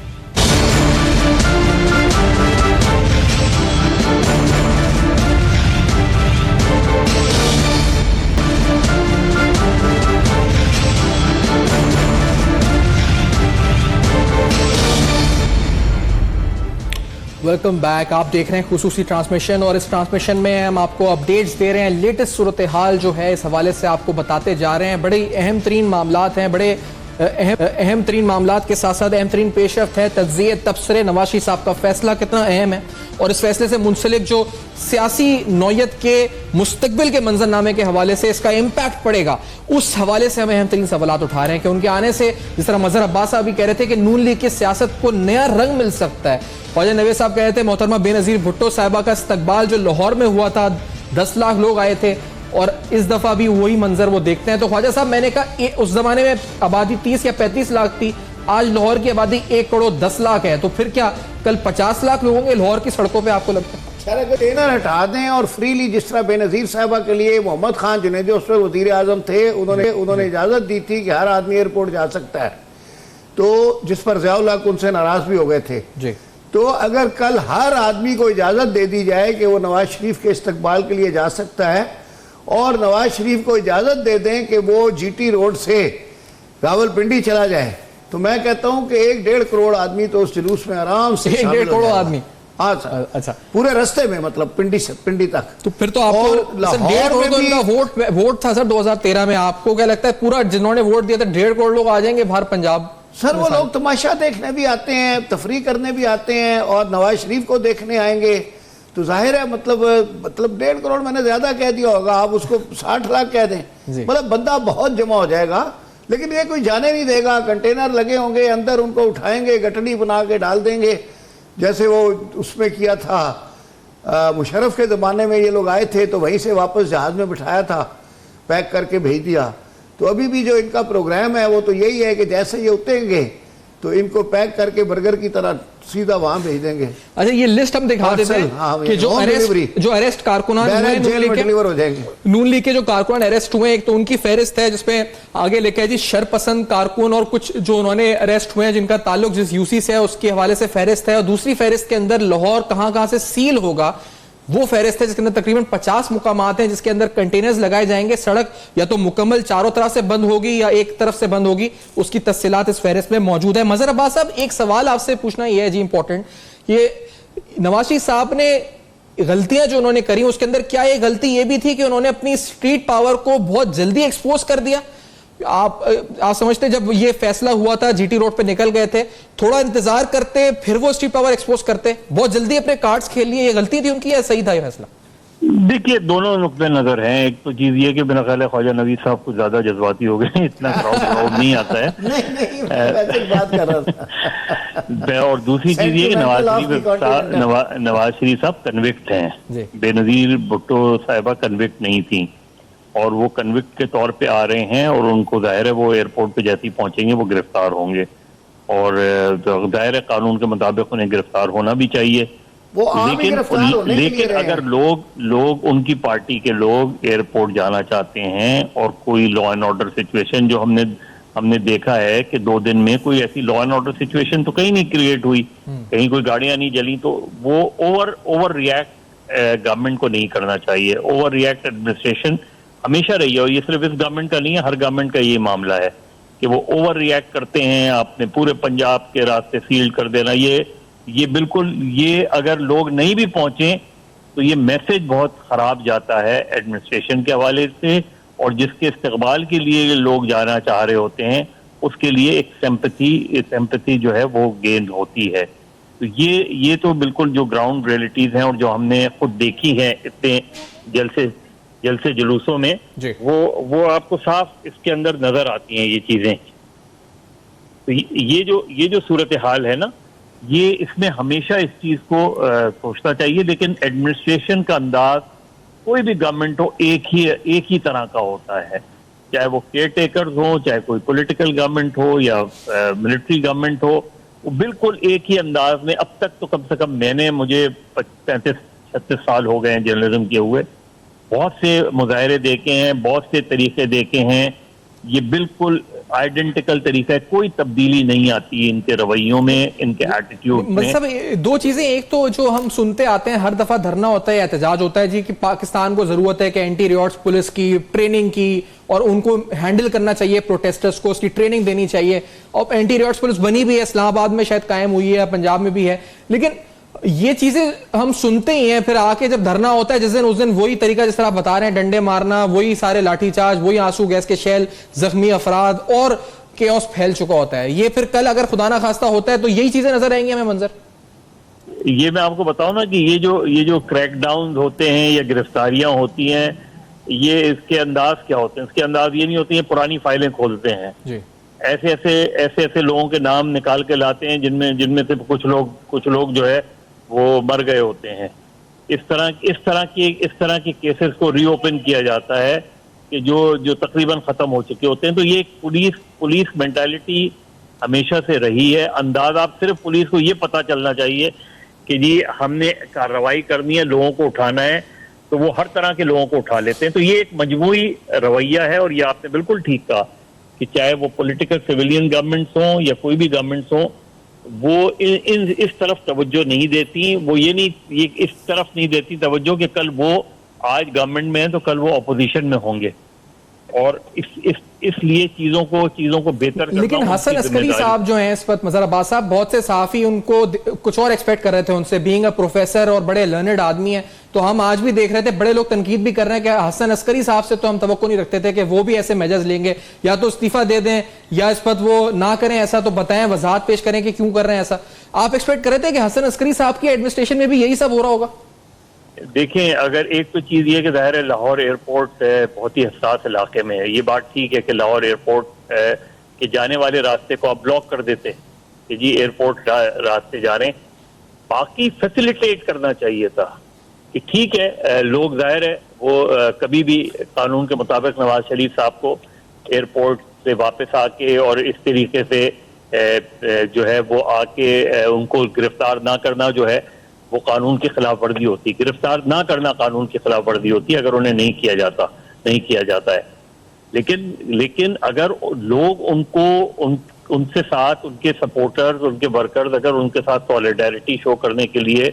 Welcome back. आप देख रहे हैं खुसूसी ट्रांसमिशन और इस ट्रांसमिशन में हम आपको अपडेट्स दे रहे हैं। लेटेस्ट सूरत हाल जो है इस हवाले से आपको बताते जा रहे हैं। बड़े अहम तरीन मामलात हैं, बड़े अहम तरीन मामलात के साथ साथ अहम तरीन पेशरफ्त है तज्ज़िये तबसरे। नवाज शरीफ साहब का फैसला कितना अहम है और इस फैसले से मुंसलिक जो सियासी नौयत के मुस्तकबिल के मंजरनामे के हवाले से इसका इम्पैक्ट पड़ेगा, उस हवाले से हम अहम तरीन सवालात उठा रहे हैं कि उनके आने से, जिस तरह मजहर अब्बास साहब भी कह रहे थे कि नून लीग की सियासत को नया रंग मिल सकता है। ख्वाजा नवेद साहब कह रहे थे मोहतरमा बेनज़ीर भुट्टो साहिबा का इस्तकबाल जो लाहौर में हुआ था, 10 लाख लोग आए थे और इस दफा भी वही मंजर वो देखते हैं। तो ख्वाजा साहब, मैंने कहा उस जमाने में आबादी 30 या 35 लाख थी, आज लाहौर की आबादी 1 करोड़ 10 लाख है, तो फिर क्या कल 50 लाख लोग होंगे लाहौर की सड़कों पे, आपको लगता है? कंटेनर हटा दें और फ्रीली, जिस तरह बेनज़ीर साहिबा के लिए मोहम्मद खान जिन्हें जो उस पर वज़ीर आज़म थे, उन्होंने इजाज़त दी थी कि हर आदमी एयरपोर्ट जा सकता है, तो जिस पर ज़ियाउल हक उनसे नाराज़ भी हो गए थे जी। तो अगर कल हर आदमी को इजाज़त दे दी जाए कि वो नवाज शरीफ के इस्तकबाल के लिए जा सकता है और नवाज शरीफ को इजाज़त दे दें कि वो जीटी रोड से रावलपिंडी चला जाए, तो मैं कहता हूं कि 1-1.5 करोड़ आदमी तो उस जुलूस में आराम से 1-1.5 करोड़ आदमी, हाँ सर, अच्छा, पूरे रास्ते में, मतलब पिंडी से पिंडी तक। तो फिर तो आपको 1.5 करोड़ तो इनका वोट था सर 2013 में। आपको क्या लगता है पूरा जिन्होंने वोट दिया था 1.5 करोड़ लोग आ जाएंगे बाहर पंजाब? सर वो लोग तमाशा देखने भी आते हैं, तफरी करने भी आते हैं और नवाज शरीफ को देखने आएंगे, तो जाहिर है मतलब 1.5 करोड़ मैंने ज्यादा कह दिया होगा, आप उसको 60 लाख कह दें, मतलब बंदा बहुत जमा हो जाएगा। लेकिन ये कोई जाने नहीं देगा, कंटेनर लगे होंगे अंदर, उनको उठाएंगे, गटड़ी बना के डाल देंगे, जैसे वो उसमें किया था मुशर्रफ के ज़माने में। ये लोग आए थे तो वहीं से वापस जहाज़ में बिठाया था, पैक करके भेज दिया। तो अभी भी जो इनका प्रोग्राम है वो तो यही है कि जैसे ये उतरेंगे तो इनको पैक करके बर्गर की तरह सीधा वहां भेज देंगे। अच्छा, ये लिस्ट हम दिखा देते हैं कि जो अरेस्ट कारकुनान डिलीवर हो जाएंगे। नून लीग के जो कारकुनान अरेस्ट हुए, एक तो उनकी फहरिस्त है जिसपे आगे लिखा है जी शरपसंद कारकुन, और कुछ जो उन्होंने अरेस्ट हुए हैं जिनका ताल्लुक जिस यूसी से है उसके हवाले से फहरिस्त है, और दूसरी फहरिस्त के अंदर लाहौर कहां से सील होगा वो फहरिस्त है, जिसके अंदर तकरीबन 50 मुकामात हैं जिसके अंदर कंटेनर्स लगाए जाएंगे। सड़क या तो मुकम्मल चारों तरफ से बंद होगी या एक तरफ से बंद होगी, उसकी तफसीलात इस फहरिस्त में मौजूद है। मजहर अब्बास साहब, एक सवाल आपसे पूछना यह है जी इंपॉर्टेंट, ये नवाज शरीफ साहब ने गलतियां जो उन्होंने करी उसके अंदर क्या ये गलती ये भी थी कि उन्होंने अपनी स्ट्रीट पावर को बहुत जल्दी एक्सपोज कर दिया? आप समझते जब ये फैसला हुआ था जीटी रोड पे निकल गए थे, थोड़ा इंतजार करते फिर वो स्ट्रीट पावर एक्सपोज करते, बहुत जल्दी अपने कार्ड्स खेल लिए, ये गलती थी उनकी या सही था ये फैसला? देखिए, दोनों नुक्ते नजर हैं। एक तो चीज ये कि बिना ख्याल ख्वाजा नवीद साहब कुछ ज्यादा जज्बाती हो गए, इतना क्राउड नहीं आता है। नहीं, बात कर रहा था। और दूसरी चीज ये कि नवाज शरीफ साहब कन्विक्ट हैं, बेनजीर भुट्टो साहिबा कन्विक्ट नहीं थी और वो कन्विक्ट के तौर पे आ रहे हैं और उनको जाहिर है वो एयरपोर्ट पे जैसे ही पहुंचेंगे वो गिरफ्तार होंगे और जाहिर है कानून के मुताबिक उन्हें गिरफ्तार होना भी चाहिए। लेकिन अगर लोग उनकी पार्टी के लोग एयरपोर्ट जाना चाहते हैं और कोई लॉ एंड ऑर्डर सिचुएशन, जो हमने देखा है कि 2 दिन में कोई ऐसी लॉ एंड ऑर्डर सिचुएशन तो कहीं नहीं क्रिएट हुई, कहीं कोई गाड़ियां नहीं जली, तो वो ओवर रिएक्ट गवर्नमेंट को नहीं करना चाहिए। ओवर रिएक्ट एडमिनिस्ट्रेशन हमेशा रही है और ये सिर्फ इस गवर्नमेंट का नहीं है, हर गवर्नमेंट का ये मामला है कि वो ओवर रिएक्ट करते हैं। आपने पूरे पंजाब के रास्ते सील कर देना, ये बिल्कुल, ये अगर लोग नहीं भी पहुंचे तो ये मैसेज बहुत खराब जाता है एडमिनिस्ट्रेशन के हवाले से, और जिसके इस्तकबाल के लिए लोग जाना चाह रहे होते हैं उसके लिए एक सिंपैथी जो है वो गेन होती है। तो ये तो बिल्कुल जो ग्राउंड रियलिटीज हैं और जो हमने खुद देखी है इतने जलसे जुलूसों में, वो आपको साफ इसके अंदर नजर आती हैं ये चीजें। तो ये जो सूरत हाल है ना, ये इसमें हमेशा इस चीज को सोचना चाहिए। लेकिन एडमिनिस्ट्रेशन का अंदाज कोई भी गवर्नमेंट हो एक ही तरह का होता है, चाहे वो केयर टेकर्स हो, चाहे कोई पॉलिटिकल गवर्नमेंट हो या मिलिट्री गवर्नमेंट हो, वो बिल्कुल एक ही अंदाज में। अब तक तो कम से कम मुझे 35-36 साल हो गए हैं जर्नलिज्म किए हुए, बहुत से मुजाहरे देखे हैं, बहुत से तरीके देखे हैं, ये बिल्कुल आइडेंटिकल तरीका है, कोई तब्दीली नहीं आती इनके रवैयों में, इनके एटीट्यूड में। मतलब 2 चीजें, एक तो जो हम सुनते आते हैं हर दफा धरना होता है, एहतजाज होता है जी कि पाकिस्तान को जरूरत है कि एंटी रियॉट्स पुलिस की ट्रेनिंग की और उनको हैंडल करना चाहिए, प्रोटेस्टर्स को उसकी ट्रेनिंग देनी चाहिए, और एंटी रियॉट्स पुलिस बनी भी है, इस्लामाबाद में शायद कायम हुई है, पंजाब में भी है। लेकिन ये चीजें हम सुनते ही हैं, फिर आके जब धरना होता है जिस दिन, उस दिन वही तरीका जिस तरह आप बता रहे हैं, डंडे मारना, वही सारे लाठीचार्ज, वही आंसू गैस के शेल, जख्मी अफराद और केओस फैल चुका होता है। ये फिर कल अगर खुदा ना खास्ता होता है तो यही चीजें नजर आएंगी हमें मंजर। ये मैं आपको बताऊं ना कि ये जो क्रैकडाउन होते हैं या गिरफ्तारियां होती हैं, ये इसके अंदाज क्या होते हैं? इसके अंदाज ये नहीं होती है पुरानी फाइलें खोलते हैं जी। ऐसे लोगों के नाम निकाल के लाते हैं जिनमें से कुछ लोग जो है वो मर गए होते हैं। इस तरह के केसेस को रीओपन किया जाता है कि जो तकरीबन खत्म हो चुके होते हैं। तो ये एक पुलिस मेंटालिटी हमेशा से रही है। अंदाज आप सिर्फ पुलिस को ये पता चलना चाहिए कि जी हमने कार्रवाई करनी है, लोगों को उठाना है, तो वो हर तरह के लोगों को उठा लेते हैं। तो ये एक मजमूई रवैया है और ये आपने बिल्कुल ठीक कहा कि चाहे वो पॉलिटिकल सिविलियन गवर्नमेंट्स हों या कोई भी गवर्नमेंट्स हों, वो इस तरफ तवज्जो नहीं देती। वो ये इस तरफ नहीं देती तवज्जो कि कल वो आज गवर्नमेंट में है तो कल वो अपोजिशन में होंगे, और इसलिए चीजों को बेहतर करना। लेकिन हसन अस्करी साहब जो हैं इस वक्त, मज़हर अब्बास साहब, बहुत से सहाफ़ी उनको कुछ और एक्सपेक्ट कर रहे थे उनसे, बीइंग अ प्रोफेसर और बड़े लर्नड आदमी हैं। तो हम आज भी देख रहे थे बड़े लोग तनकीद भी कर रहे हैं कि हसन अस्करी साहब से तो हम तवक्को नहीं रखते थे कि वो भी ऐसे मेजर्स लेंगे, या तो इस्तीफा दे दें या इस वक्त वो ना करें ऐसा, तो बताएं, वजाहत पेश करें कि क्यों कर रहे हैं ऐसा। आप एक्सपेक्ट कर रहे थे कि हसन अस्करी साहब की एडमिनिस्ट्रेशन में भी यही सब हो रहा होगा? देखें, अगर एक तो चीज ये कि ज़ाहिर है लाहौर एयरपोर्ट बहुत ही हसास इलाके में है। ये बात ठीक है कि लाहौर एयरपोर्ट के जाने वाले रास्ते को आप ब्लॉक कर देते कि जी एयरपोर्ट रास्ते जा रहे हैं, बाकी फैसिलिटेट करना चाहिए था कि ठीक है लोग ज़ाहिर है वो कभी भी कानून के मुताबिक नवाज शरीफ साहब को एयरपोर्ट से वापस आके और इस तरीके से जो है वो आके उनको गिरफ्तार ना करना जो है वो कानून की खिलाफ वर्जी होती। गिरफ्तार ना करना कानून की खिलाफ वर्जी होती है अगर उन्हें नहीं किया जाता है। लेकिन अगर लोग उनसे साथ, उनके सपोर्टर्स, उनके वर्कर्स अगर उनके साथ सॉलिडारिटी शो करने के लिए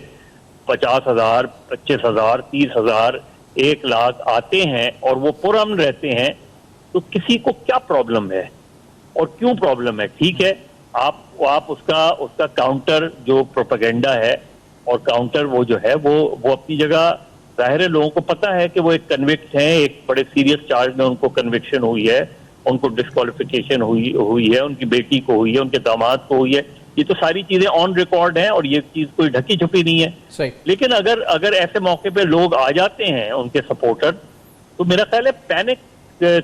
50,000, 25,000, 30,000, 1 लाख आते हैं और वो पुरअमन रहते हैं, तो किसी को क्या प्रॉब्लम है और क्यों प्रॉब्लम है? ठीक है, आप उसका काउंटर जो प्रोपेगेंडा है और काउंटर वो जो है वो अपनी जगह, जाहिर है लोगों को पता है कि वो एक कन्विक्ट हैं, एक बड़े सीरियस चार्ज में उनको कन्विक्शन हुई है, उनको डिस्क्वालिफिकेशन हुई है, उनकी बेटी को हुई है, उनके दामाद को हुई है। ये तो सारी चीजें ऑन रिकॉर्ड हैं और ये चीज कोई ढकी छुपी नहीं है। सही। लेकिन अगर ऐसे मौके पे लोग आ जाते हैं उनके सपोर्टर, तो मेरा ख्याल है पैनिक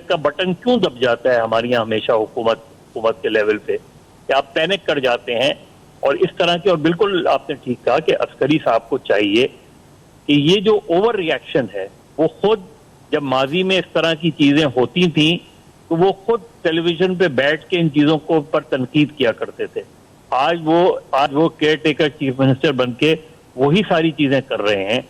का बटन क्यों दब जाता है हमारे यहाँ हमेशा हुकूमत के लेवल पे, कि आप पैनिक कर जाते हैं और इस तरह के। और बिल्कुल आपने ठीक कहा कि अस्करी साहब को चाहिए कि ये जो ओवर रिएक्शन है, वो खुद जब माजी में इस तरह की चीजें होती थी तो वो खुद टेलीविजन पे बैठ के इन चीजों को पर तनकीद किया करते थे। आज वो केयर टेकर चीफ मिनिस्टर बन के वही सारी चीजें कर रहे हैं,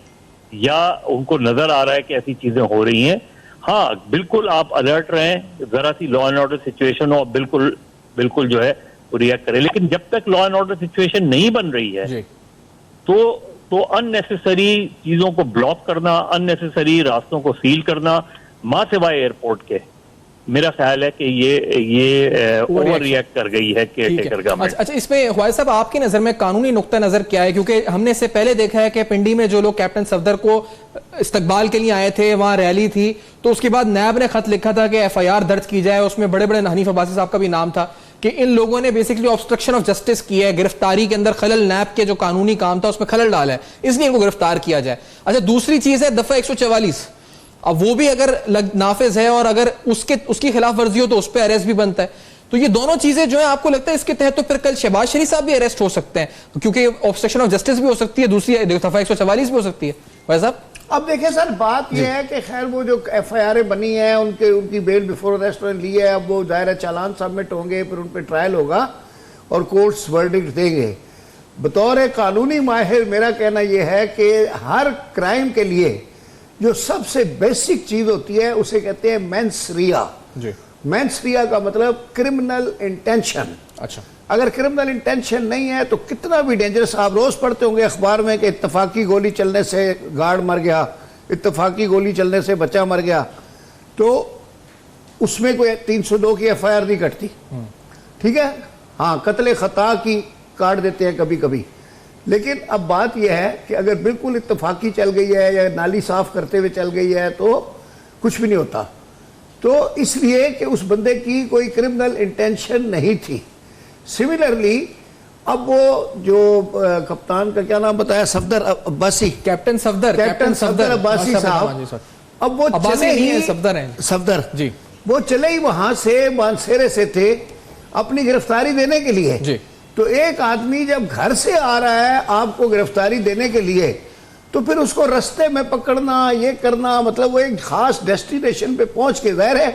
या उनको नजर आ रहा है कि ऐसी चीजें हो रही हैं। हाँ, बिल्कुल आप अलर्ट रहें, जरा सी लॉ एंड ऑर्डर सिचुएशन हो, बिल्कुल जो है रिएक्ट करें। लेकिन जब तक लॉ एंड ऑर्डर सिचुएशन नहीं बन रही है तो अननेसेसरी चीजों को ब्लॉक करना, अननेसेसरी रास्तों को सील करना, मां सिवाय एयरपोर्ट के, मेरा ख्याल है कि ये ओवर रिएक्ट कर गई है केयरटेकर गवर्नमेंट। अच्छा, इसमें ख्वाजा साहब आपकी नजर में कानूनी नुक्ता नजर क्या है? क्योंकि हमने इससे पहले देखा है कि पिंडी में जो लोग कैप्टन सफदर को इस्तकबाल के लिए आए थे, वहां रैली थी, तो उसके बाद नैब ने खत लिखा था कि FIR दर्ज की जाए। उसमें बड़े बड़े हनीफ अब्बासी साहब का भी नाम था कि इन लोगों ने बेसिकली ऑब्स्ट्रक्शन ऑफ जस्टिस की है, गिरफ्तारी के अंदर खलल, नैब के जो कानूनी काम था उसमें खलल डाला है, इसलिए इनको गिरफ्तार किया जाए। अच्छा, दूसरी चीज है दफा 144, अब वो भी अगर नाफिज है और अगर उसकी खिलाफ वर्जी हो तो उस पर अरेस्ट भी बनता है। तो ये दोनों चीजें जो है, आपको लगता है इसके तहत तो फिर कल शहबाज शरीफ साहब भी अरेस्ट हो सकते हैं, क्योंकि ऑब्स्ट्रक्शन ऑफ जस्टिस भी हो सकती है, दूसरी दफा 144 भी हो सकती है। भाई साहब, अब देखिए सर, बात यह है कि खैर वो जो FIR बनी है, उनकी बेल बिफोर अरेस्ट ली है, अब वो दायरा चालान सबमिट होंगे, फिर उन पर ट्रायल होगा और कोर्ट्स वर्डिक्ट देंगे। बतौर कानूनी माहिर मेरा कहना यह है कि हर क्राइम के लिए जो सबसे बेसिक चीज होती है उसे कहते हैं मेंस रिया। मेंस रिया का मतलब क्रिमिनल इंटेंशन। अच्छा, अगर क्रिमिनल इंटेंशन नहीं है तो कितना भी डेंजरस, आप रोज पढ़ते होंगे अखबार में कि इत्तफाकी गोली चलने से गार्ड मर गया, इत्तफाकी गोली चलने से बच्चा मर गया, तो उसमें कोई 302 की FIR नहीं कटती, ठीक है। हाँ, कत्ले खता की काट देते हैं कभी कभी, लेकिन अब बात यह है कि अगर बिल्कुल इत्तफाकी चल गई है या नाली साफ करते हुए चल गई है तो कुछ भी नहीं होता। तो इसलिए कि उस बंदे की कोई क्रिमिनल इंटेंशन नहीं थी। सिमिलरली अब वो जो कप्तान का क्या नाम बताया, सफदर अब्बासी, कैप्टन सफदर अब्बासी साहब, अब वो चले ही सफदर जी, वो चले ही वहां से मानसेरे से थे अपनी गिरफ्तारी देने के लिए जी। तो एक आदमी जब घर से आ रहा है आपको गिरफ्तारी देने के लिए, तो फिर उसको रास्ते में पकड़ना, ये करना, मतलब वो एक खास डेस्टिनेशन पे पहुंच के ज़ाहिर है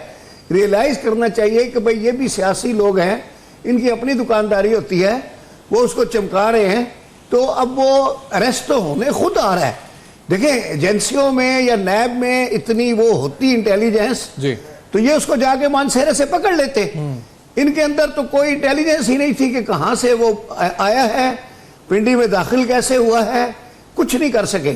रियलाइज करना चाहिए कि भाई ये भी सियासी लोग हैं, इनकी अपनी दुकानदारी होती है, वो उसको चमका रहे हैं। तो अब वो अरेस्ट तो होने खुद आ रहा है। देखें, एजेंसियों में या नैब में इतनी वो होती इंटेलिजेंस जी, तो ये उसको जाके मानसेरे से पकड़ लेते। इनके अंदर तो कोई इंटेलिजेंस ही नहीं थी कि कहां से वो आया है, पिंडी में दाखिल कैसे हुआ है, कुछ नहीं कर सके।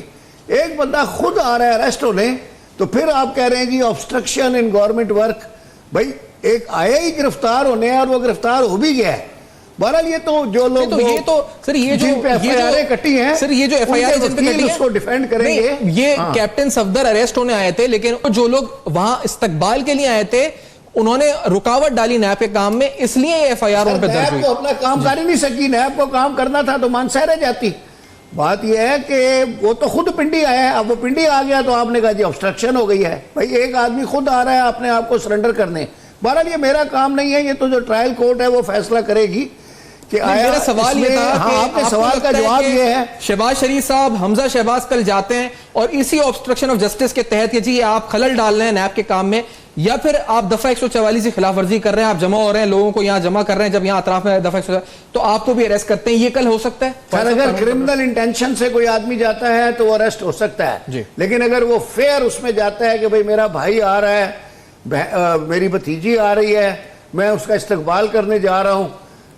एक बंदा खुद आ रहा है अरेस्ट होने, तो फिर आप कह रहे हैं जी ऑब्स्ट्रक्शन इन गवर्नमेंट वर्क। भाई एक आया ही गिरफ्तार होने और वो गिरफ्तार हो भी गया है। बहरहाल ये तो जो लोग तो ये तो सर ये जो एफआईआर कटी हैं, सर ये जो एफआईआर उसको डिफेंड करेंगे। ये कैप्टन सफदर अरेस्ट होने आए थे, लेकिन जो लोग वहां इस्तकबाल के लिए आए थे उन्होंने रुकावट डाली नैब के काम में, इसलिए एफआईआर उन पर दर्ज हुई। नैब तो अपना काम कर ही नहीं सकी, नैब को काम करना था तो मानसेरे जाती। बात यह है कि वो तो खुद पिंडी आया है, अब वो पिंडी आ गया तो आपने कहा जी ऑब्स्ट्रक्शन हो गई है। भाई एक आदमी खुद आ रहा है अपने आप को सरेंडर करने। बहरहाल ये मेरा काम नहीं है, ये तो जो ट्रायल कोर्ट है वो फैसला करेगी कि आया। मेरा सवाल ये था, हाँ, आपके सवाल का जवाब ये है, शहबाज शरीफ साहब, हमजा शहबाज कल जाते हैं और इसी ऑब्स्ट्रक्शन ऑफ जस्टिस के तहत जी आप खलल डाल रहे हैं नैब के काम में, या फिर आप दफा 144 की खिलाफ वर्जी कर रहे हैं, आप जमा हो रहे हैं, लोगों को यहां जमा कर रहे हैं, जब यहां अतराफ में दफा 144 तो आपको भी अरेस्ट करते हैं, ये कल हो सकता है? अगर क्रिमिनल इंटेंशन से कोई आदमी जाता है तो वो अरेस्ट हो सकता है, लेकिन अगर वो फेयर उसमें जाता है कि भाई मेरा भाई आ रहा है, मेरी भतीजी आ रही है, मैं उसका इस्तकबाल करने जा रहा हूं,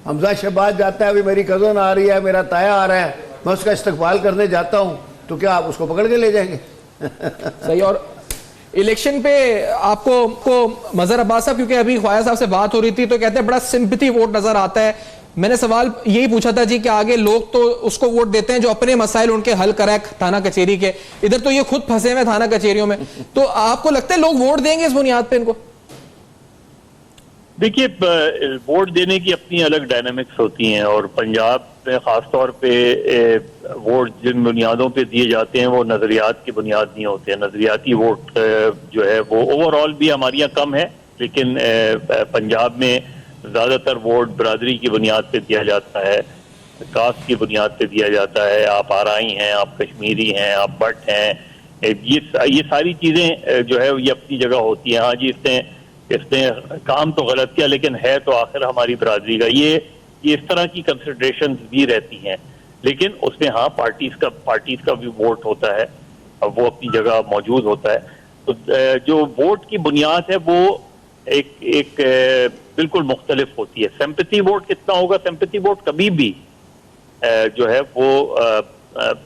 हमजा शहबाज जाता है, अभी मेरी कजन आ रही है, मेरा ताया आ रहा है, मैं उसका इस्तकबाल करने जाता हूं, तो क्या आप उसको पकड़ के ले जाएंगे? सही। और इलेक्शन पे आपको मजहर अब्बास साहब, क्योंकि अभी ख्वाजा साहब से बात हो रही थी तो कहते हैं बड़ा सिंपैथी वोट नजर आता है। मैंने सवाल यही पूछा था जी कि आगे लोग तो उसको वोट देते हैं जो अपने मसाइल उनके हल कराए थाना कचेरी के, इधर तो ये खुद फंसे हुए थाना कचेरियों में, तो आपको लगता है लोग वोट देंगे इस बुनियाद पे इनको? देखिए, वोट देने की अपनी अलग डायनामिक्स होती हैं और पंजाब में खासतौर पे वोट जिन बुनियादों पे दिए जाते हैं वो नजरियात की बुनियाद नहीं होते हैं। नजरियाती वोट जो है वो ओवरऑल भी हमारे यहाँ कम है, लेकिन पंजाब में ज्यादातर वोट बरादरी की बुनियाद पे दिया जाता है, कास्ट की बुनियाद पे दिया जाता है। आप आराई हैं, आप कश्मीरी हैं, आप भट्ट हैं, ये सारी चीजें जो है ये अपनी जगह होती हैं। हाँ जी, इसने काम तो गलत किया लेकिन है तो आखिर हमारी बरादरी का, ये इस तरह की कंसिडरेशंस भी रहती हैं। लेकिन उसमें हाँ पार्टीज का भी वोट होता है, अब वो अपनी जगह मौजूद होता है। तो जो वोट की बुनियाद है वो एक बिल्कुल मुख्तलिफ होती है। सिंपैथी वोट कितना होगा? सिंपैथी वोट कभी भी जो है वो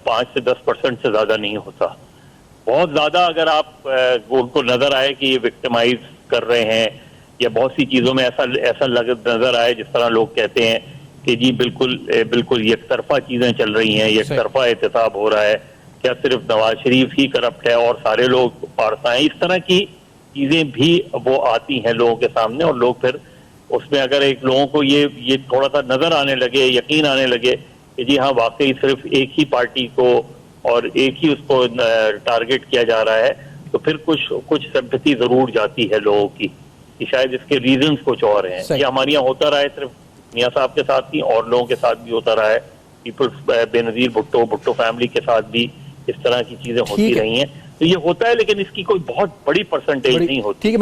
5 से 10% से ज्यादा नहीं होता। बहुत ज्यादा अगर आप उनको नजर आए कि ये विक्टिमाइज कर रहे हैं या बहुत सी चीजों में ऐसा नजर आए जिस तरह लोग कहते हैं कि जी बिल्कुल एकतरफा चीजें चल रही हैं, एकतरफा एहतसाब हो रहा है, क्या सिर्फ नवाज शरीफ ही करप्ट है और सारे लोग पारसा हैं, इस तरह की चीजें भी वो आती हैं लोगों के सामने। और लोग फिर उसमें अगर एक लोगों को ये थोड़ा सा नजर आने लगे, यकीन आने लगे कि जी हाँ वाकई सिर्फ एक ही पार्टी को और एक ही उसको टारगेट किया जा रहा है, तो फिर कुछ सिंपैथी जरूर जाती है लोगों की कि शायद इसके रीजंस कुछ और हैं। ये हमारे यहाँ होता रहा है, सिर्फ मियाँ साहब के साथ नहीं और लोगों के साथ भी होता रहा है। पीपल्स बेनजीर भुट्टो फैमिली के साथ भी इस तरह की चीजें होती रही हैं। तो ये होता है, लेकिन इसकी कोई बहुत बड़ी परसेंटेज नहीं होती। ठीक है।